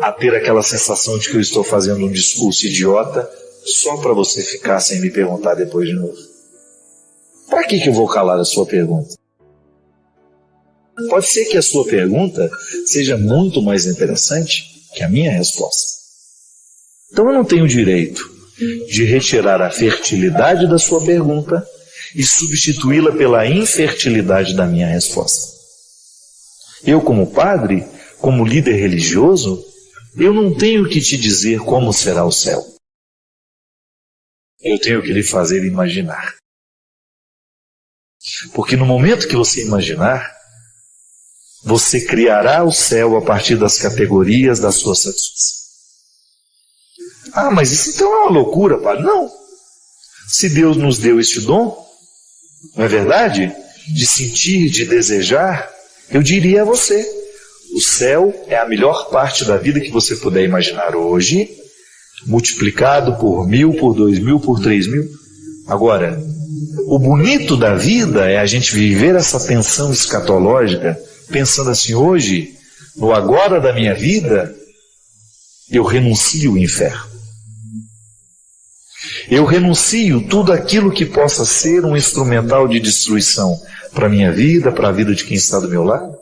a ter aquela sensação de que eu estou fazendo um discurso idiota só para você ficar sem me perguntar depois de novo. Para que eu vou calar a sua pergunta? Pode ser que a sua pergunta seja muito mais interessante que a minha resposta. Então eu não tenho o direito de retirar a fertilidade da sua pergunta e substituí-la pela infertilidade da minha resposta. Eu, como padre, como líder religioso, eu não tenho que te dizer como será o céu. Eu tenho que lhe fazer imaginar. Porque no momento que você imaginar, você criará o céu a partir das categorias da sua satisfação. Ah, mas isso então é uma loucura, padre. Não. Se Deus nos deu este dom, Não é verdade? De sentir, de desejar, eu diria a você, o céu é a melhor parte da vida que você puder imaginar hoje, multiplicado por 1000, por 2000, por 3000. Agora, o bonito da vida é a gente viver essa tensão escatológica, pensando assim, hoje, no agora da minha vida, eu renuncio o inferno. Eu renuncio tudo aquilo que possa ser um instrumental de destruição para a minha vida, para a vida de quem está do meu lado.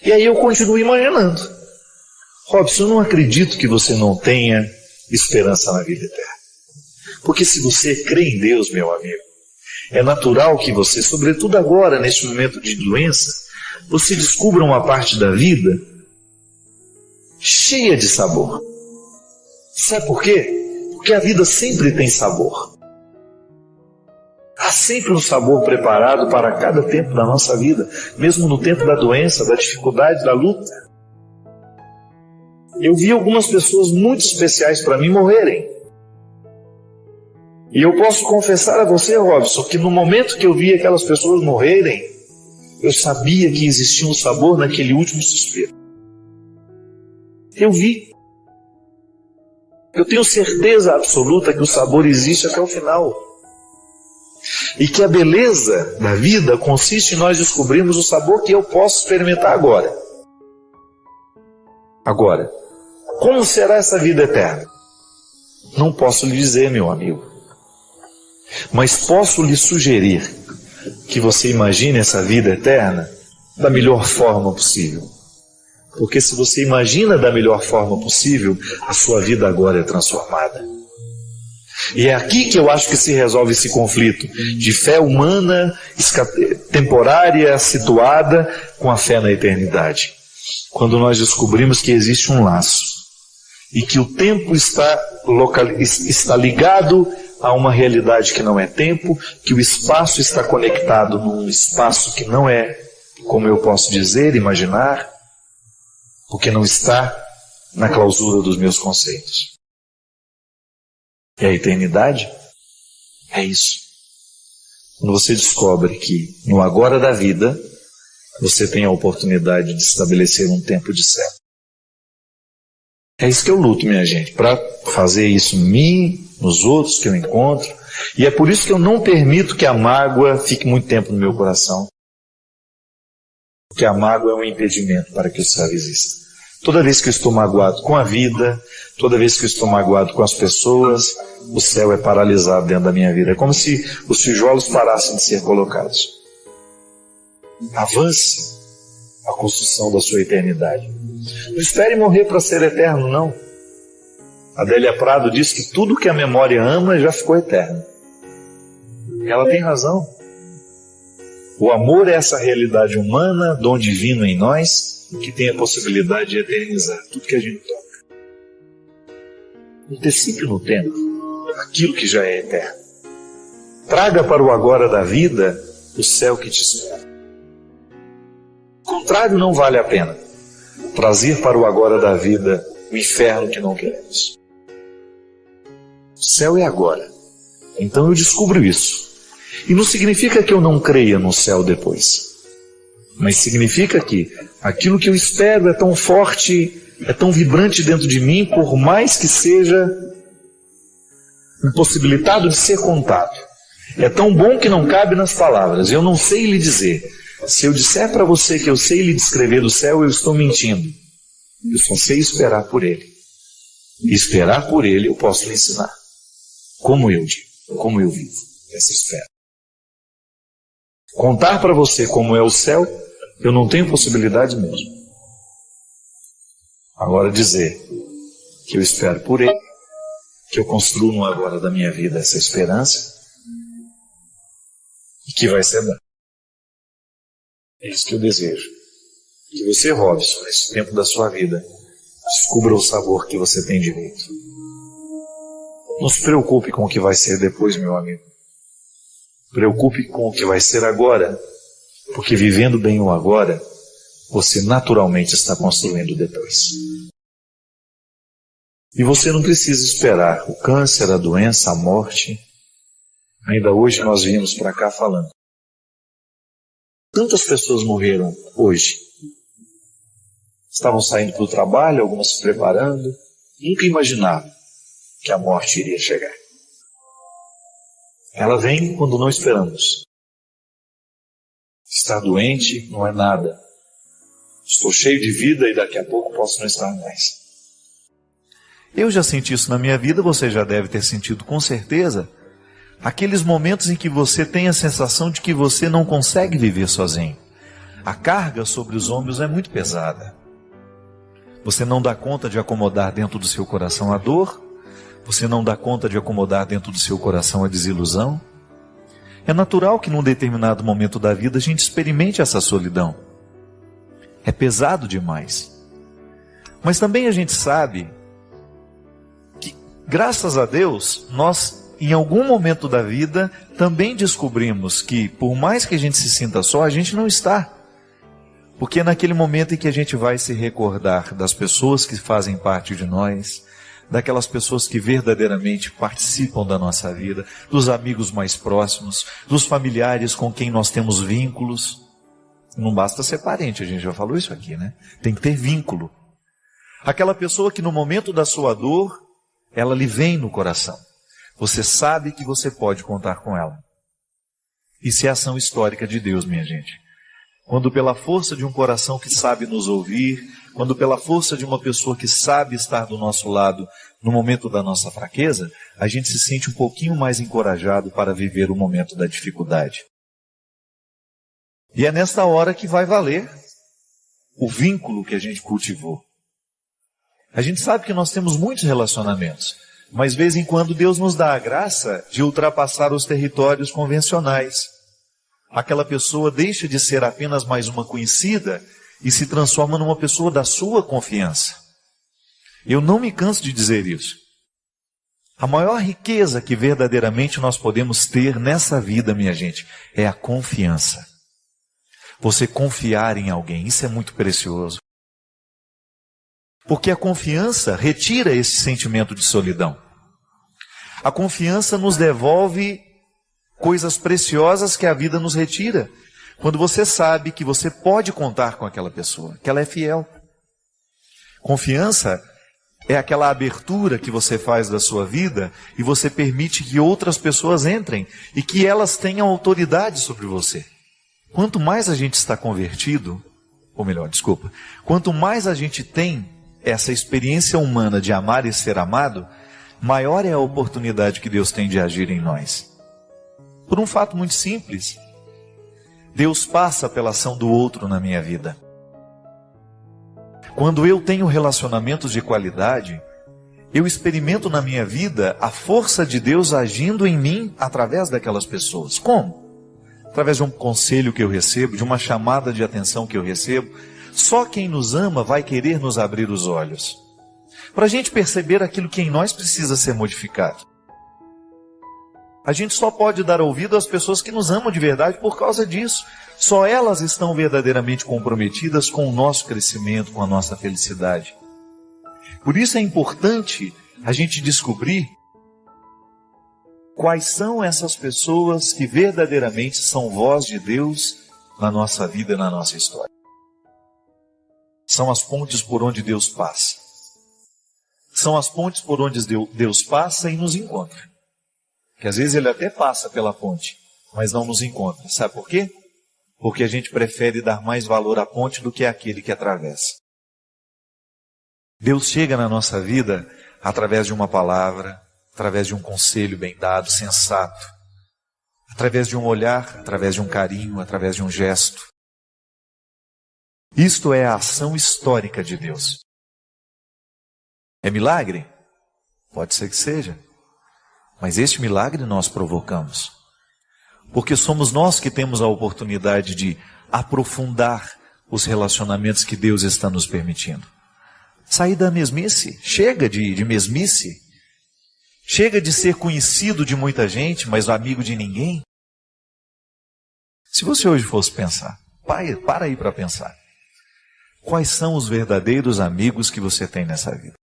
E aí eu continuo imaginando. Robson, eu não acredito que você não tenha esperança na vida eterna. Porque se você crê em Deus, meu amigo, é natural que você, sobretudo agora, neste momento de doença, você descubra uma parte da vida cheia de sabor. Sabe por quê? Porque a vida sempre tem sabor. Há sempre um sabor preparado para cada tempo da nossa vida, mesmo no tempo da doença, da dificuldade, da luta. Eu vi algumas pessoas muito especiais para mim morrerem. E eu posso confessar a você, Robson, que no momento que eu vi aquelas pessoas morrerem, eu sabia que existia um sabor naquele último suspiro. Eu vi. Eu tenho certeza absoluta que o sabor existe até o final. E que a beleza da vida consiste em nós descobrirmos o sabor que eu posso experimentar agora. Agora, como será essa vida eterna? Não posso lhe dizer, meu amigo. Mas posso lhe sugerir que você imagine essa vida eterna da melhor forma possível. Porque se você imagina da melhor forma possível, a sua vida agora é transformada. E é aqui que eu acho que se resolve esse conflito de fé humana, temporária, situada, com a fé na eternidade. Quando nós descobrimos que existe um laço e que o tempo está ligado a uma realidade que não é tempo, que o espaço está conectado num espaço que não é, como eu posso dizer, imaginar, porque não está na clausura dos meus conceitos. E a eternidade é isso. Quando você descobre que no agora da vida, você tem a oportunidade de estabelecer um tempo de céu. É isso que eu luto, minha gente, para fazer isso em mim, nos outros que eu encontro. E é por isso que eu não permito que a mágoa fique muito tempo no meu coração. Porque a mágoa é um impedimento para que o céu exista. Toda vez que eu estou magoado com a vida, toda vez que eu estou magoado com as pessoas, o céu é paralisado dentro da minha vida. É como se os tijolos parassem de ser colocados. Avance a construção da sua eternidade. Não espere morrer para ser eterno, não. Adélia Prado diz que tudo que a memória ama já ficou eterno. Ela tem razão. O amor é essa realidade humana, dom divino em nós, que tem a possibilidade de eternizar tudo que a gente toca. Antecipe no tempo aquilo que já é eterno. Traga para o agora da vida o céu que te espera. O contrário não vale a pena. Trazer para o agora da vida o inferno que não queremos. O céu é agora. Então eu descubro isso. E não significa que eu não creia no céu depois. Mas significa que aquilo que eu espero é tão forte, é tão vibrante dentro de mim, por mais que seja impossibilitado de ser contado. É tão bom que não cabe nas palavras. Eu não sei lhe dizer. Se eu disser para você que eu sei lhe descrever o céu, eu estou mentindo. Eu só sei esperar por ele. E esperar por ele eu posso lhe ensinar. Como eu digo, como eu vivo essa espera. Contar para você como é o céu, eu não tenho possibilidade mesmo. Agora dizer que eu espero por ele, que eu construo no agora da minha vida essa esperança, e que vai ser dado. É isso que eu desejo. Que você, Robson, nesse tempo da sua vida, descubra o sabor que você tem direito. Não se preocupe com o que vai ser depois, meu amigo. Preocupe com o que vai ser agora, porque vivendo bem o agora, você naturalmente está construindo depois. E você não precisa esperar o câncer, a doença, a morte, Ainda hoje nós viemos para cá falando. Tantas pessoas morreram hoje. Estavam saindo para o trabalho, algumas se preparando. Nunca imaginavam que a morte iria chegar. Ela vem quando não esperamos. Estar doente não é nada. Estou cheio de vida e daqui a pouco posso não estar mais. Eu já senti isso na minha vida, você já deve ter sentido com certeza. Aqueles momentos em que você tem a sensação de que você não consegue viver sozinho. A carga sobre os ombros é muito pesada. Você não dá conta de acomodar dentro do seu coração a dor. Você não dá conta de acomodar dentro do seu coração a desilusão. É natural que num determinado momento da vida a gente experimente essa solidão. É pesado demais. Mas também a gente sabe que, graças a Deus, nós, em algum momento da vida, também descobrimos que, por mais que a gente se sinta só, a gente não está. Porque é naquele momento em que a gente vai se recordar das pessoas que fazem parte de nós, daquelas pessoas que verdadeiramente participam da nossa vida, dos amigos mais próximos, dos familiares com quem nós temos vínculos. Não basta ser parente, a gente já falou isso aqui, né? Tem que ter vínculo. Aquela pessoa que no momento da sua dor, ela lhe vem no coração. Você sabe que você pode contar com ela. Isso é a ação histórica de Deus, minha gente. Quando pela força de um coração que sabe nos ouvir, quando pela força de uma pessoa que sabe estar do nosso lado no momento da nossa fraqueza, a gente se sente um pouquinho mais encorajado para viver o momento da dificuldade. E é nesta hora que vai valer o vínculo que a gente cultivou. A gente sabe que nós temos muitos relacionamentos, mas de vez em quando Deus nos dá a graça de ultrapassar os territórios convencionais. Aquela pessoa deixa de ser apenas mais uma conhecida e se transforma numa pessoa da sua confiança. Eu não me canso de dizer isso. A maior riqueza que verdadeiramente nós podemos ter nessa vida, minha gente, é a confiança. Você confiar em alguém, isso é muito precioso. Porque a confiança retira esse sentimento de solidão. A confiança nos devolve coisas preciosas que a vida nos retira. Quando você sabe que você pode contar com aquela pessoa, que ela é fiel. Confiança é aquela abertura que você faz da sua vida e você permite que outras pessoas entrem e que elas tenham autoridade sobre você. Quanto mais a gente está convertido, quanto mais a gente tem essa experiência humana de amar e ser amado, maior é a oportunidade que Deus tem de agir em nós. Por um fato muito simples, Deus passa pela ação do outro na minha vida. Quando eu tenho relacionamentos de qualidade, eu experimento na minha vida a força de Deus agindo em mim através daquelas pessoas. Como? Através de um conselho que eu recebo, de uma chamada de atenção que eu recebo. Só quem nos ama vai querer nos abrir os olhos, para a gente perceber aquilo que em nós precisa ser modificado. A gente só pode dar ouvido às pessoas que nos amam de verdade por causa disso. Só elas estão verdadeiramente comprometidas com o nosso crescimento, com a nossa felicidade. Por isso é importante a gente descobrir quais são essas pessoas que verdadeiramente são voz de Deus na nossa vida e na nossa história. São as pontes por onde Deus passa. São as pontes por onde Deus passa e nos encontra. Que às vezes Ele até passa pela ponte, mas não nos encontra. Sabe por quê? Porque a gente prefere dar mais valor à ponte do que àquele que atravessa. Deus chega na nossa vida através de uma palavra, através de um conselho bem dado, sensato, através de um olhar, através de um carinho, através de um gesto. Isto é a ação histórica de Deus. É milagre? Pode ser que seja. Mas este milagre nós provocamos. Porque somos nós que temos a oportunidade de aprofundar os relacionamentos que Deus está nos permitindo. Sair da mesmice. Chega de mesmice. Chega de ser conhecido de muita gente, mas amigo de ninguém. Se você hoje fosse pensar, para aí para pensar. Quais são os verdadeiros amigos que você tem nessa vida?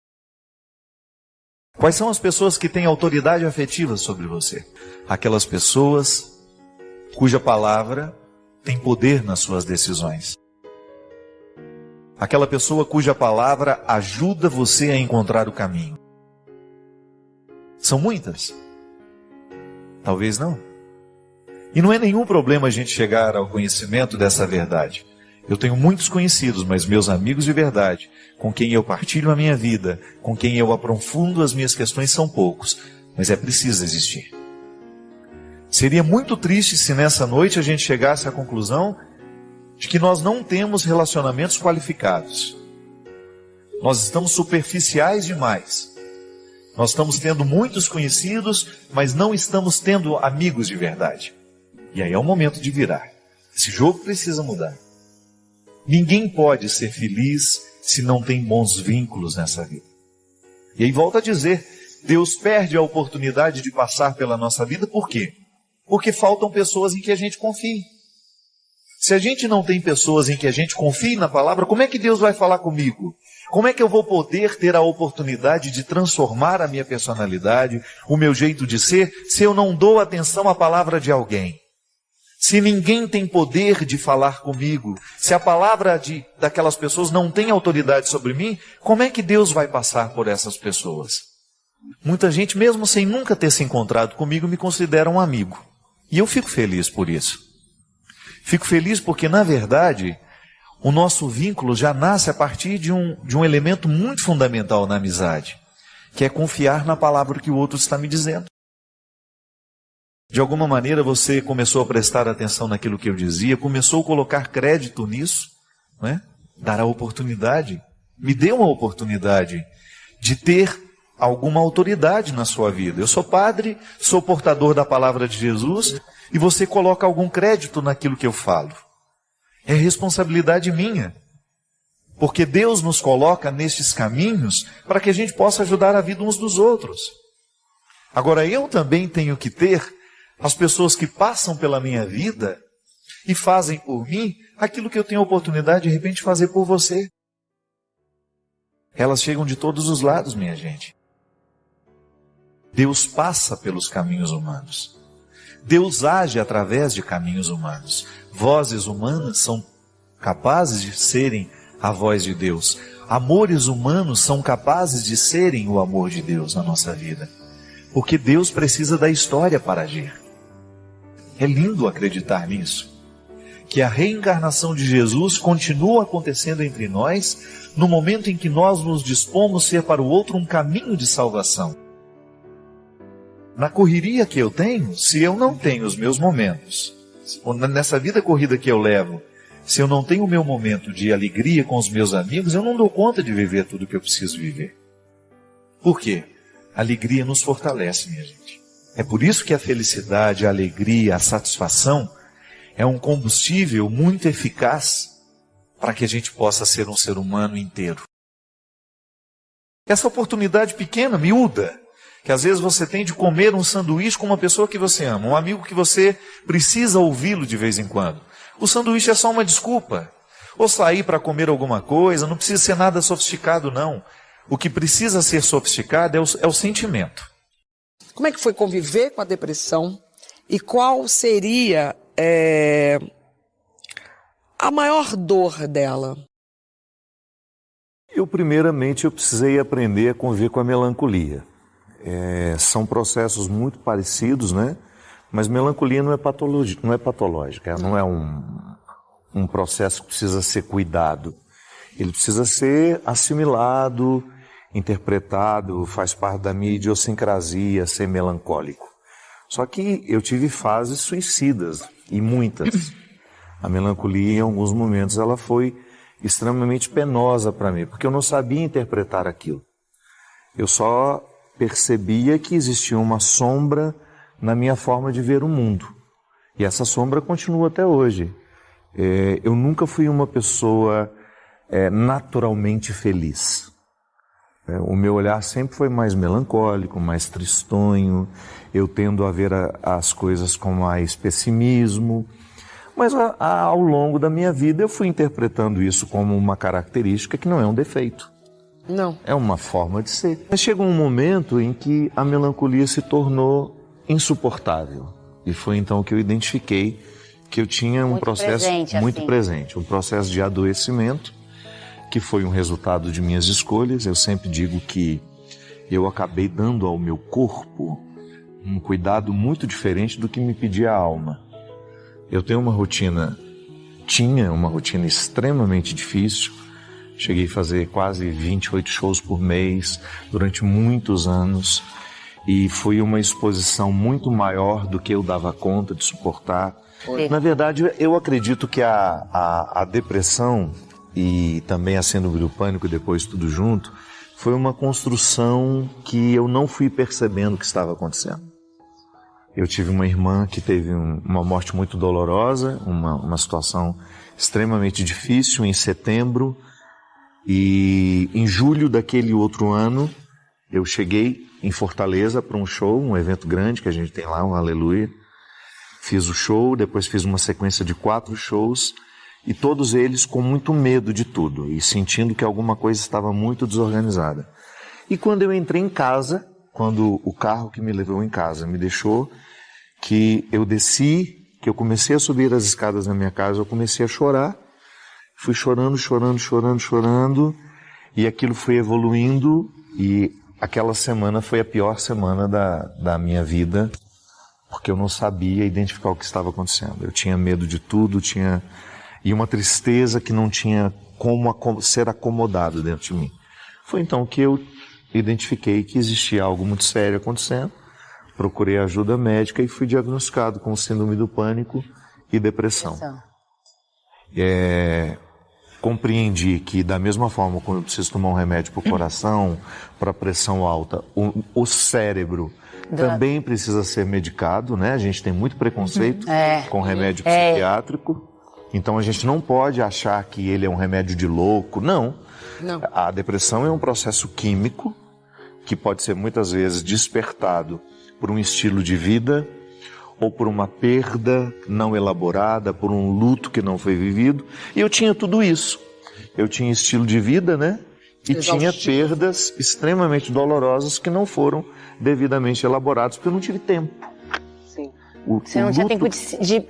Quais são as pessoas que têm autoridade afetiva sobre você? Aquelas pessoas cuja palavra tem poder nas suas decisões. Aquela pessoa cuja palavra ajuda você a encontrar o caminho. São muitas? Talvez não. E não é nenhum problema a gente chegar ao conhecimento dessa verdade. Eu tenho muitos conhecidos, mas meus amigos de verdade, com quem eu partilho a minha vida, com quem eu aprofundo as minhas questões, são poucos, mas é preciso existir. Seria muito triste se nessa noite a gente chegasse à conclusão de que nós não temos relacionamentos qualificados. Nós estamos superficiais demais. Nós estamos tendo muitos conhecidos, mas não estamos tendo amigos de verdade. E aí é o momento de virar. Esse jogo precisa mudar. Ninguém pode ser feliz se não tem bons vínculos nessa vida. E aí volta a dizer, Deus perde a oportunidade de passar pela nossa vida, por quê? Porque faltam pessoas em que a gente confie. Se a gente não tem pessoas em que a gente confie na palavra, como é que Deus vai falar comigo? Como é que eu vou poder ter a oportunidade de transformar a minha personalidade, o meu jeito de ser, se eu não dou atenção à palavra de alguém? Se ninguém tem poder de falar comigo, se a palavra daquelas pessoas não tem autoridade sobre mim, como é que Deus vai passar por essas pessoas? Muita gente, mesmo sem nunca ter se encontrado comigo, me considera um amigo. E eu fico feliz por isso. Fico feliz porque, na verdade, o nosso vínculo já nasce a partir de um elemento muito fundamental na amizade, que é confiar na palavra que o outro está me dizendo. De alguma maneira você começou a prestar atenção naquilo que eu dizia, começou a colocar crédito nisso, né? Dar a oportunidade, me deu uma oportunidade de ter alguma autoridade na sua vida. Eu sou padre, sou portador da palavra de Jesus, e você coloca algum crédito naquilo que eu falo. É responsabilidade minha, porque Deus nos coloca nestes caminhos para que a gente possa ajudar a vida uns dos outros. Agora eu também tenho que ter as pessoas que passam pela minha vida e fazem por mim aquilo que eu tenho a oportunidade de repente fazer por você. Elas chegam de todos os lados, minha gente. Deus passa pelos caminhos humanos. Deus age através de caminhos humanos. Vozes humanas são capazes de serem a voz de Deus. Amores humanos são capazes de serem o amor de Deus na nossa vida. Porque Deus precisa da história para agir. É lindo acreditar nisso. Que a reencarnação de Jesus continua acontecendo entre nós no momento em que nós nos dispomos a ser para o outro um caminho de salvação. Na correria que eu tenho, se eu não tenho os meus momentos, nessa vida corrida que eu levo, se eu não tenho o meu momento de alegria com os meus amigos, eu não dou conta de viver tudo o que eu preciso viver. Por quê? A alegria nos fortalece, minha gente. É por isso que a felicidade, a alegria, a satisfação é um combustível muito eficaz para que a gente possa ser um ser humano inteiro. Essa oportunidade pequena, miúda, que às vezes você tem de comer um sanduíche com uma pessoa que você ama, um amigo que você precisa ouvi-lo de vez em quando. O sanduíche é só uma desculpa. Ou sair para comer alguma coisa, não precisa ser nada sofisticado, não. O que precisa ser sofisticado é o sentimento. Como é que foi conviver com a depressão? E qual seria a maior dor dela? Primeiramente, eu precisei aprender a conviver com a melancolia. São processos muito parecidos, né? Mas melancolia não é patológica, não é um processo que precisa ser cuidado. Ele precisa ser assimilado, interpretado, faz parte da minha idiosincrasia ser melancólico. Só que eu tive fases suicidas, e muitas. A melancolia, em alguns momentos, ela foi extremamente penosa para mim, porque eu não sabia interpretar aquilo. Eu só percebia que existia uma sombra na minha forma de ver o mundo. E essa sombra continua até hoje. Eu nunca fui uma pessoa naturalmente feliz. O meu olhar sempre foi mais melancólico, mais tristonho. Eu tendo a ver as coisas com mais pessimismo. Mas ao longo da minha vida eu fui interpretando isso como uma característica que não é um defeito. Não. É uma forma de ser. Mas chegou um momento em que a melancolia se tornou insuportável. E foi então que eu identifiquei que eu tinha um processo muito presente, um processo de adoecimento, que foi um resultado de minhas escolhas. Eu sempre digo que eu acabei dando ao meu corpo um cuidado muito diferente do que me pedia a alma. Eu tenho tinha uma rotina extremamente difícil. Cheguei a fazer quase 28 shows por mês durante muitos anos. E foi uma exposição muito maior do que eu dava conta de suportar. Na verdade, eu acredito que a depressão e também a síndrome do pânico, depois tudo junto, foi uma construção que eu não fui percebendo que estava acontecendo. Eu tive uma irmã que teve uma morte muito dolorosa, uma situação extremamente difícil em setembro. E em julho daquele outro ano, eu cheguei em Fortaleza para um show, um evento grande que a gente tem lá, um Aleluia. Fiz o show, depois fiz uma sequência de 4 shows, e todos eles com muito medo de tudo e sentindo que alguma coisa estava muito desorganizada. E quando eu entrei em casa, quando o carro que me levou em casa me deixou, que eu desci, que eu comecei a subir as escadas na minha casa, eu comecei a chorar. Fui chorando, e aquilo foi evoluindo, e aquela semana foi a pior semana da minha vida, porque eu não sabia identificar o que estava acontecendo. Eu tinha medo de tudo, e uma tristeza que não tinha como ser acomodado dentro de mim. Foi então que eu identifiquei que existia algo muito sério acontecendo, procurei ajuda médica e fui diagnosticado com síndrome do pânico e depressão. Compreendi que da mesma forma como eu preciso tomar um remédio para o coração, para a pressão alta, o cérebro também precisa ser medicado, né? A gente tem muito preconceito com remédio psiquiátrico, então a gente não pode achar que ele é um remédio de louco, não. A depressão é um processo químico que pode ser muitas vezes despertado por um estilo de vida, ou por uma perda não elaborada, por um luto que não foi vivido. E eu tinha tudo isso. Eu tinha estilo de vida, né? E tinha perdas extremamente dolorosas que não foram devidamente elaboradas, porque eu não tive tempo. Sim. Você não tinha tempo de...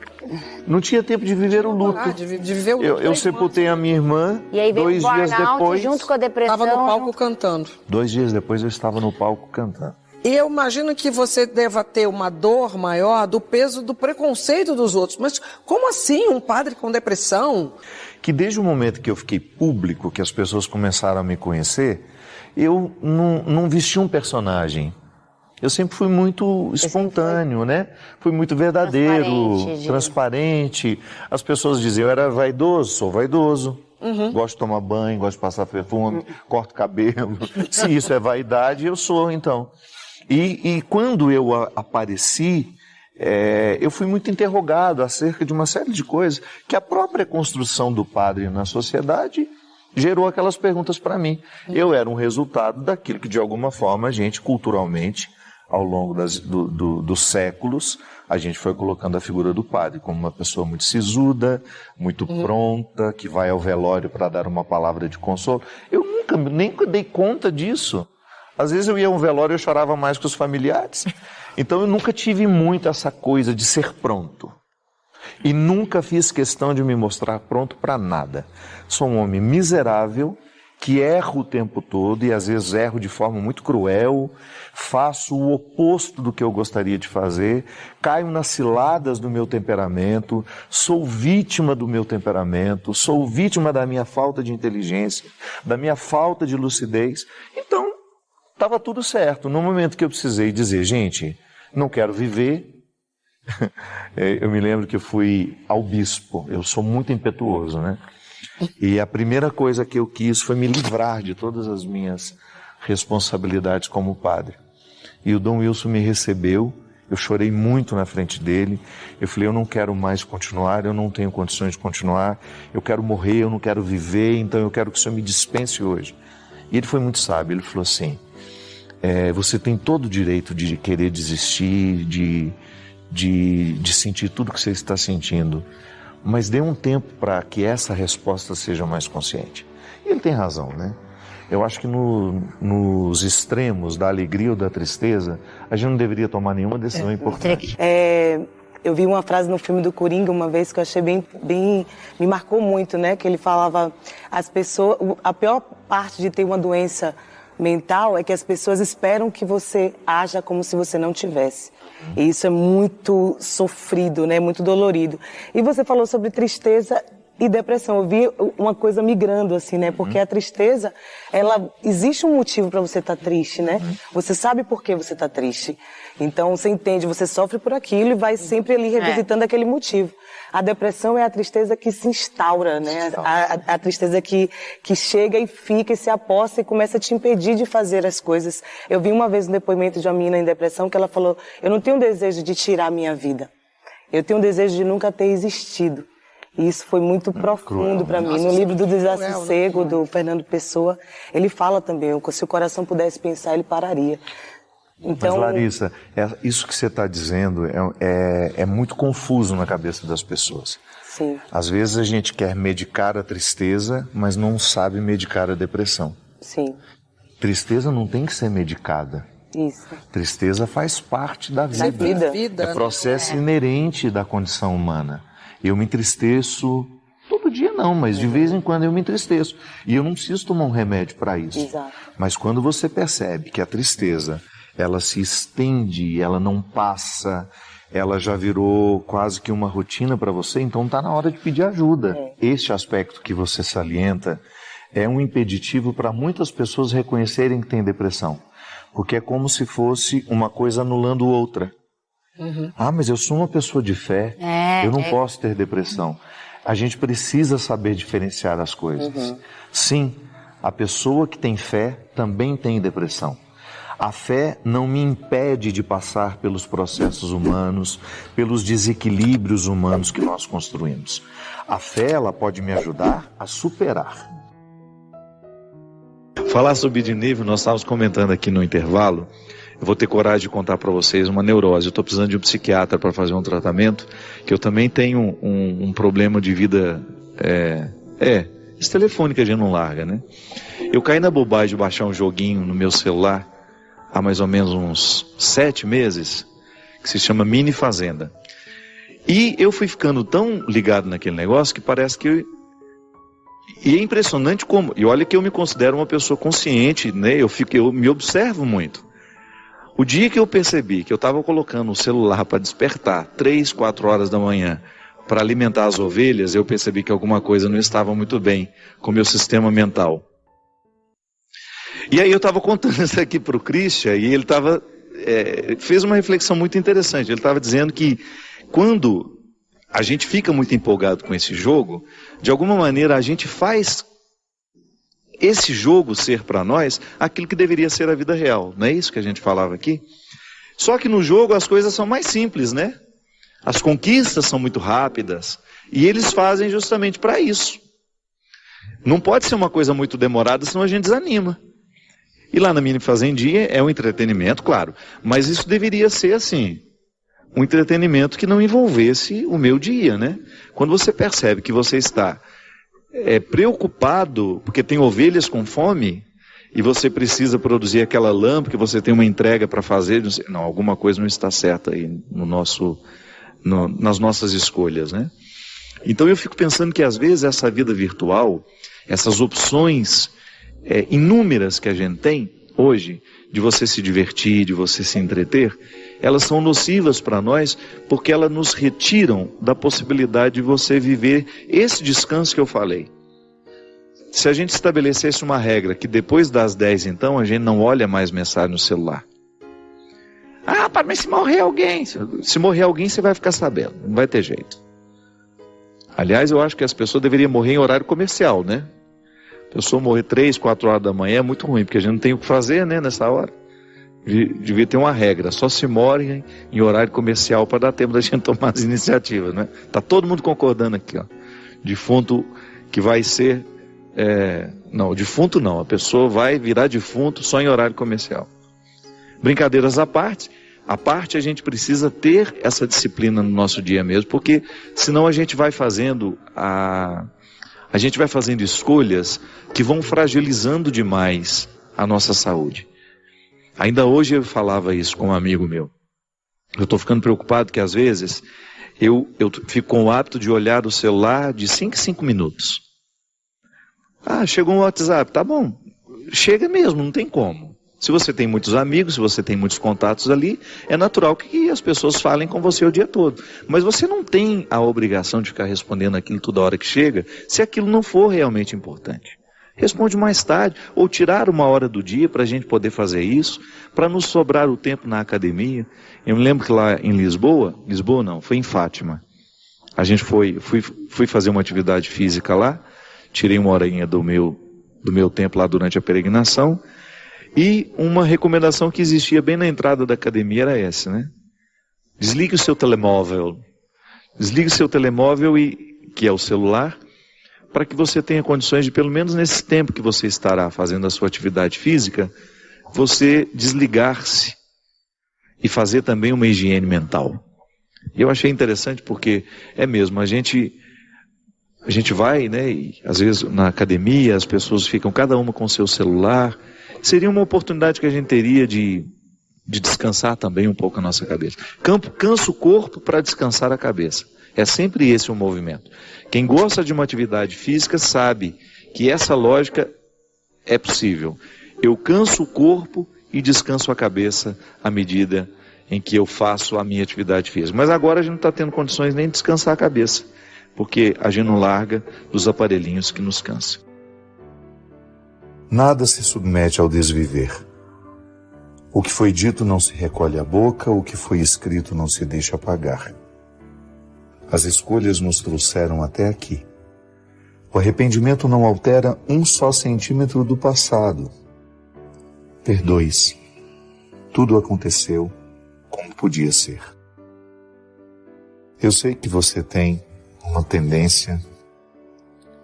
Não tinha tempo de viver o luto. De viver o luto. Eu sepultei a minha irmã, e aí veio 2 dias depois... junto com a depressão... Estava no palco cantando. 2 dias depois eu estava no palco cantando. E eu imagino que você deva ter uma dor maior do peso do preconceito dos outros. Mas como assim um padre com depressão? Que desde o momento que eu fiquei público, que as pessoas começaram a me conhecer, eu não vesti um personagem. Eu sempre fui muito espontâneo, né? Fui muito verdadeiro, transparente. As pessoas diziam, eu era vaidoso, sou vaidoso. Gosto de tomar banho, gosto de passar perfume, corto cabelo. Se isso é vaidade, eu sou, então. E quando eu apareci, eu fui muito interrogado acerca de uma série de coisas que a própria construção do padre na sociedade gerou aquelas perguntas para mim. Eu era um resultado daquilo que, de alguma forma, a gente, culturalmente, ao longo dos séculos, a gente foi colocando a figura do padre como uma pessoa muito sisuda, muito pronta, que vai ao velório para dar uma palavra de consolo. Eu nunca nem dei conta disso. Às vezes eu ia a um velório e eu chorava mais que os familiares. Então eu nunca tive muito essa coisa de ser pronto. E nunca fiz questão de me mostrar pronto para nada. Sou um homem miserável, que erro o tempo todo e às vezes erro de forma muito cruel, faço o oposto do que eu gostaria de fazer, caio nas ciladas do meu temperamento, sou vítima do meu temperamento, sou vítima da minha falta de inteligência, da minha falta de lucidez. Então, estava tudo certo. No momento que eu precisei dizer, gente, não quero viver, eu me lembro que eu fui ao bispo, eu sou muito impetuoso, né? E a primeira coisa que eu quis foi me livrar de todas as minhas responsabilidades como padre. E o Dom Wilson me recebeu, eu chorei muito na frente dele, eu falei, eu não quero mais continuar, eu não tenho condições de continuar, eu quero morrer, eu não quero viver, então eu quero que o Senhor me dispense hoje. E ele foi muito sábio, ele falou assim, você tem todo o direito de querer desistir, de sentir tudo que você está sentindo, mas dê um tempo para que essa resposta seja mais consciente. E ele tem razão, né? Eu acho que nos extremos da alegria ou da tristeza, a gente não deveria tomar nenhuma decisão importante. Eu vi uma frase no filme do Coringa uma vez que eu achei me marcou muito, né? Que ele falava, a pior parte de ter uma doença mental é que as pessoas esperam que você haja como se você não tivesse. E isso é muito sofrido, né? Muito dolorido. E você falou sobre tristeza e depressão. Eu vi uma coisa migrando, assim, né? Porque a tristeza, existe um motivo para você estar triste, né? Você sabe por que você está triste. Então, você entende, você sofre por aquilo e vai sempre ali revisitando aquele motivo. A depressão é a tristeza que se instaura, né? A tristeza que chega e fica e se aposta e começa a te impedir de fazer as coisas. Eu vi uma vez um depoimento de uma menina em depressão que ela falou, eu não tenho desejo de tirar a minha vida. Eu tenho desejo de nunca ter existido. E isso foi muito profundo para mim. No livro do Desassossego, do Fernando Pessoa, ele fala também, se o coração pudesse pensar, ele pararia. Então... Mas, Larissa, isso que você está dizendo é muito confuso na cabeça das pessoas. Sim. Às vezes a gente quer medicar a tristeza, mas não sabe medicar a depressão. Sim. Tristeza não tem que ser medicada. Isso. Tristeza faz parte da vida. É processo inerente da condição humana. Eu me entristeço, todo dia não, mas de vez em quando eu me entristeço. E eu não preciso tomar um remédio para isso. Exato. Mas quando você percebe que a tristeza, ela se estende, ela não passa, ela já virou quase que uma rotina para você, então está na hora de pedir ajuda. Este aspecto que você salienta é um impeditivo para muitas pessoas reconhecerem que tem depressão. Porque é como se fosse uma coisa anulando outra. Ah, mas eu sou uma pessoa de fé, eu não posso ter depressão. A gente precisa saber diferenciar as coisas. Sim, a pessoa que tem fé também tem depressão. A fé não me impede de passar pelos processos humanos, pelos desequilíbrios humanos que nós construímos. A fé, ela pode me ajudar a superar. Falar sobre de nível, nós estávamos comentando aqui no intervalo. Eu vou ter coragem de contar para vocês uma neurose. Eu estou precisando de um psiquiatra para fazer um tratamento, que eu também tenho um problema de vida, esse telefone que a gente não larga, né? Eu caí na bobagem de baixar um joguinho no meu celular há mais ou menos uns 7 meses, que se chama Mini Fazenda. E eu fui ficando tão ligado naquele negócio que parece que... E é impressionante como... E olha que eu me considero uma pessoa consciente, né? Eu me observo muito. O dia que eu percebi que eu estava colocando o celular para despertar 3, 4 horas da manhã para alimentar as ovelhas, eu percebi que alguma coisa não estava muito bem com o meu sistema mental. E aí eu estava contando isso aqui para o Christian e ele fez uma reflexão muito interessante. Ele estava dizendo que quando a gente fica muito empolgado com esse jogo, de alguma maneira a gente faz esse jogo ser para nós aquilo que deveria ser a vida real. Não é isso que a gente falava aqui? Só que no jogo as coisas são mais simples, né? As conquistas são muito rápidas e eles fazem justamente para isso. Não pode ser uma coisa muito demorada, senão a gente desanima. E lá na Mini Fazendinha é um entretenimento, claro, mas isso deveria ser assim, um entretenimento que não envolvesse o meu dia, né? Quando você percebe que você está preocupado, porque tem ovelhas com fome, e você precisa produzir aquela lã, porque você tem uma entrega para fazer, não, alguma coisa não está certa aí nas nossas escolhas, né? Então eu fico pensando que às vezes essa vida virtual, essas opções inúmeras que a gente tem hoje, de você se divertir, de você se entreter, elas são nocivas para nós, porque elas nos retiram da possibilidade de você viver esse descanso que eu falei. Se a gente estabelecesse uma regra que depois das 10, então, a gente não olha mais mensagem no celular. Ah, mas se morrer alguém, você vai ficar sabendo, não vai ter jeito. Aliás, eu acho que as pessoas deveriam morrer em horário comercial, né? A pessoa morrer 3, 4 horas da manhã é muito ruim, porque a gente não tem o que fazer, né, nessa hora. Devia ter uma regra, só se morre em horário comercial para dar tempo da gente tomar as iniciativas, né? Tá todo mundo concordando aqui, ó. Defunto que vai ser... Não, defunto não, a pessoa vai virar defunto só em horário comercial. Brincadeiras à parte a gente precisa ter essa disciplina no nosso dia mesmo, porque senão a gente vai fazendo A gente vai fazendo escolhas que vão fragilizando demais a nossa saúde. Ainda hoje eu falava isso com um amigo meu. Eu estou ficando preocupado que às vezes eu fico com o hábito de olhar o celular de 5 em 5 minutos. Chegou um WhatsApp, tá bom. Chega mesmo, não tem como. Se você tem muitos amigos, se você tem muitos contatos ali, é natural que as pessoas falem com você o dia todo. Mas você não tem a obrigação de ficar respondendo aquilo toda hora que chega, se aquilo não for realmente importante. Responde mais tarde, ou tirar uma hora do dia para a gente poder fazer isso, para nos sobrar o tempo na academia. Eu me lembro que lá em Lisboa não, foi em Fátima. A gente fui fazer uma atividade física lá, tirei uma horinha do meu tempo lá durante a peregrinação, e uma recomendação que existia bem na entrada da academia era essa, né? Desligue o seu telemóvel. Desligue o seu telemóvel, que é o celular, para que você tenha condições de, pelo menos nesse tempo que você estará fazendo a sua atividade física, você desligar-se e fazer também uma higiene mental. Eu achei interessante porque é mesmo, a gente vai, né, e às vezes na academia as pessoas ficam cada uma com o seu celular. Seria uma oportunidade que a gente teria de descansar também um pouco a nossa cabeça. Cansa o corpo para descansar a cabeça. É sempre esse o movimento. Quem gosta de uma atividade física sabe que essa lógica é possível. Eu canso o corpo e descanso a cabeça à medida em que eu faço a minha atividade física. Mas agora a gente não está tendo condições nem de descansar a cabeça, porque a gente não larga dos aparelhinhos que nos cansam. Nada se submete ao desviver. O que foi dito não se recolhe à boca, o que foi escrito não se deixa apagar. As escolhas nos trouxeram até aqui. O arrependimento não altera um só centímetro do passado. Perdoe-se. Tudo aconteceu como podia ser. Eu sei que você tem uma tendência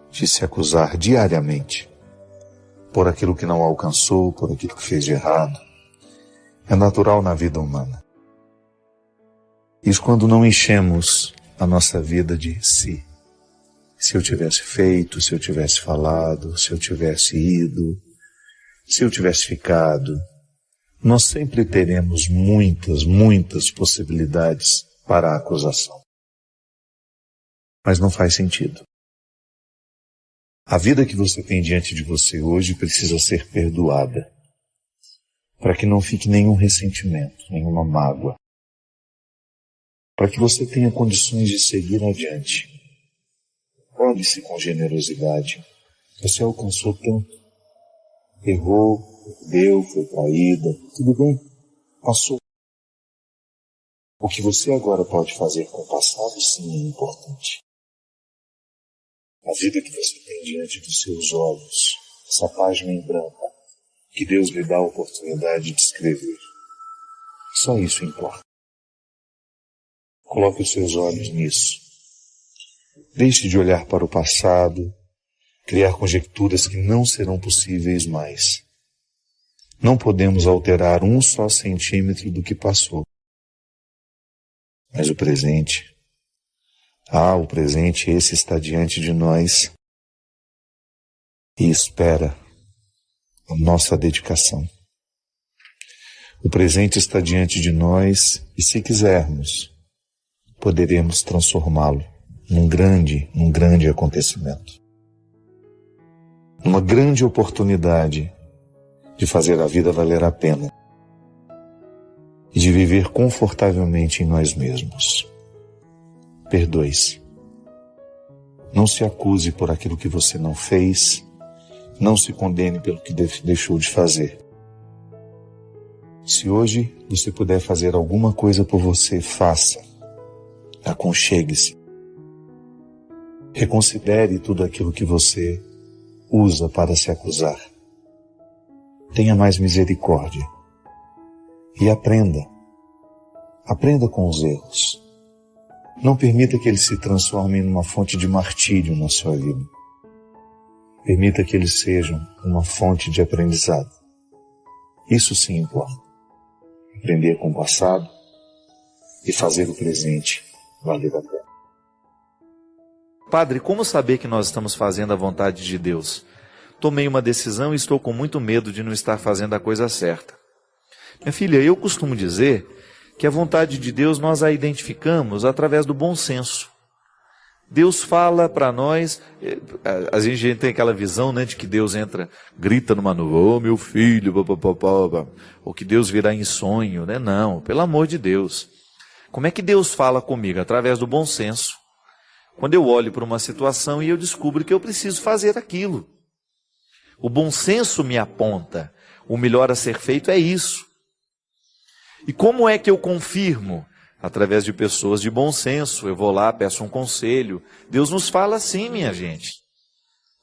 de se acusar diariamente por aquilo que não alcançou, por aquilo que fez de errado. É natural na vida humana. Isso quando não enchemos a nossa vida de si. Se eu tivesse feito, se eu tivesse falado, se eu tivesse ido, se eu tivesse ficado. Nós sempre teremos muitas possibilidades para a acusação. Mas não faz sentido. A vida que você tem diante de você hoje precisa ser perdoada, para que não fique nenhum ressentimento, nenhuma mágoa, para que você tenha condições de seguir adiante. Olhe-se com generosidade. Você alcançou tanto. Errou, perdeu, foi traída. Tudo bem, passou. O que você agora pode fazer com o passado, sim, é importante. A vida que você tem diante dos seus olhos, essa página em branco, que Deus lhe dá a oportunidade de escrever. Só isso importa. Coloque os seus olhos nisso. Deixe de olhar para o passado, criar conjecturas que não serão possíveis mais. Não podemos alterar um só centímetro do que passou. Mas o presente, o presente, esse está diante de nós e espera a nossa dedicação. O presente está diante de nós e, se quisermos, poderemos transformá-lo num grande acontecimento. Uma grande oportunidade de fazer a vida valer a pena e de viver confortavelmente em nós mesmos. Perdoe-se. Não se acuse por aquilo que você não fez. Não se condene pelo que deixou de fazer. Se hoje você puder fazer alguma coisa por você, faça. Aconchegue-se. Reconsidere tudo aquilo que você usa para se acusar. Tenha mais misericórdia. E aprenda. Aprenda com os erros. Não permita que eles se transformem numa fonte de martírio na sua vida. Permita que eles sejam uma fonte de aprendizado. Isso sim importa. Aprender com o passado e fazer o presente valer a pena. Padre, como saber que nós estamos fazendo a vontade de Deus? Tomei uma decisão e estou com muito medo de não estar fazendo a coisa certa. Minha filha, eu costumo dizer que a vontade de Deus nós a identificamos através do bom senso. Deus fala para nós, a gente tem aquela visão, né, de que Deus entra, grita numa nuvem, ô meu filho, ou que Deus virá em sonho, né? Não, pelo amor de Deus. Como é que Deus fala comigo? Através do bom senso. Quando eu olho para uma situação e eu descubro que eu preciso fazer aquilo. O bom senso me aponta, o melhor a ser feito é isso. E como é que eu confirmo? Através de pessoas de bom senso, eu vou lá, peço um conselho. Deus nos fala assim, minha gente.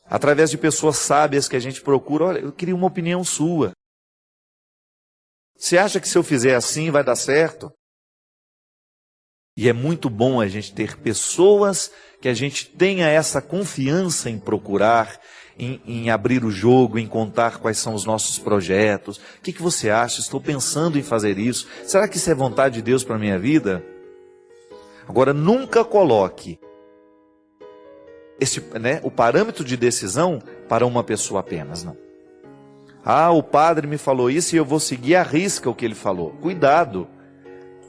Através de pessoas sábias que a gente procura, olha, eu queria uma opinião sua. Você acha que se eu fizer assim vai dar certo? E é muito bom a gente ter pessoas que a gente tenha essa confiança em procurar, em abrir o jogo, em contar quais são os nossos projetos. O que você acha? Estou pensando em fazer isso. Será que isso é vontade de Deus para a minha vida? Agora, nunca coloque o parâmetro de decisão para uma pessoa apenas, não. Ah, o padre me falou isso e eu vou seguir à risca o que ele falou. Cuidado.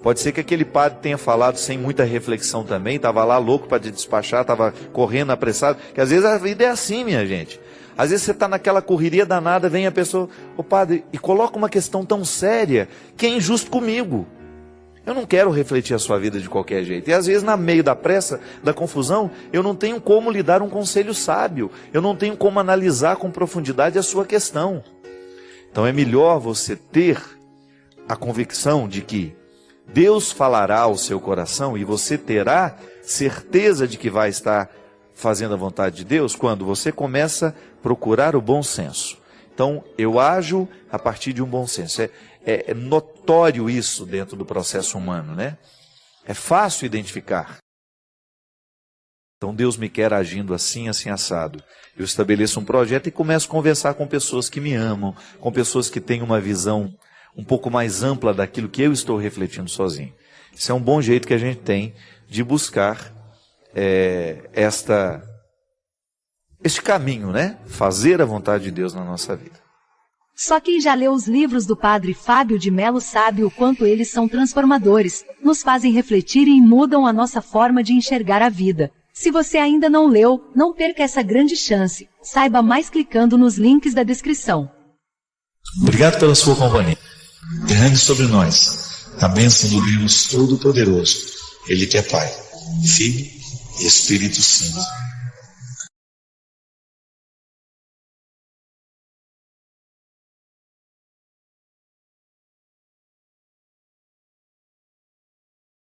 Pode ser que aquele padre tenha falado sem muita reflexão também, estava lá louco para despachar, estava correndo apressado, que às vezes a vida é assim, minha gente. Às vezes você está naquela correria danada, vem a pessoa, ô padre, e coloca uma questão tão séria, que é injusto comigo. Eu não quero refletir a sua vida de qualquer jeito. E às vezes, no meio da pressa, da confusão, eu não tenho como lhe dar um conselho sábio, eu não tenho como analisar com profundidade a sua questão. Então é melhor você ter a convicção de que Deus falará ao seu coração e você terá certeza de que vai estar fazendo a vontade de Deus quando você começa a procurar o bom senso. Então, eu ajo a partir de um bom senso. É notório isso dentro do processo humano, né? É fácil identificar. Então, Deus me quer agindo assim, assim, assado. Eu estabeleço um projeto e começo a conversar com pessoas que me amam, com pessoas que têm uma visão um pouco mais ampla daquilo que eu estou refletindo sozinho. Isso é um bom jeito que a gente tem de buscar este caminho, né? Fazer a vontade de Deus na nossa vida. Só quem já leu os livros do Padre Fábio de Mello sabe o quanto eles são transformadores, nos fazem refletir e mudam a nossa forma de enxergar a vida. Se você ainda não leu, não perca essa grande chance. Saiba mais clicando nos links da descrição. Obrigado pela sua companhia. Derrame sobre nós a bênção do Deus Todo-Poderoso, Ele que é Pai, Filho e Espírito Santo.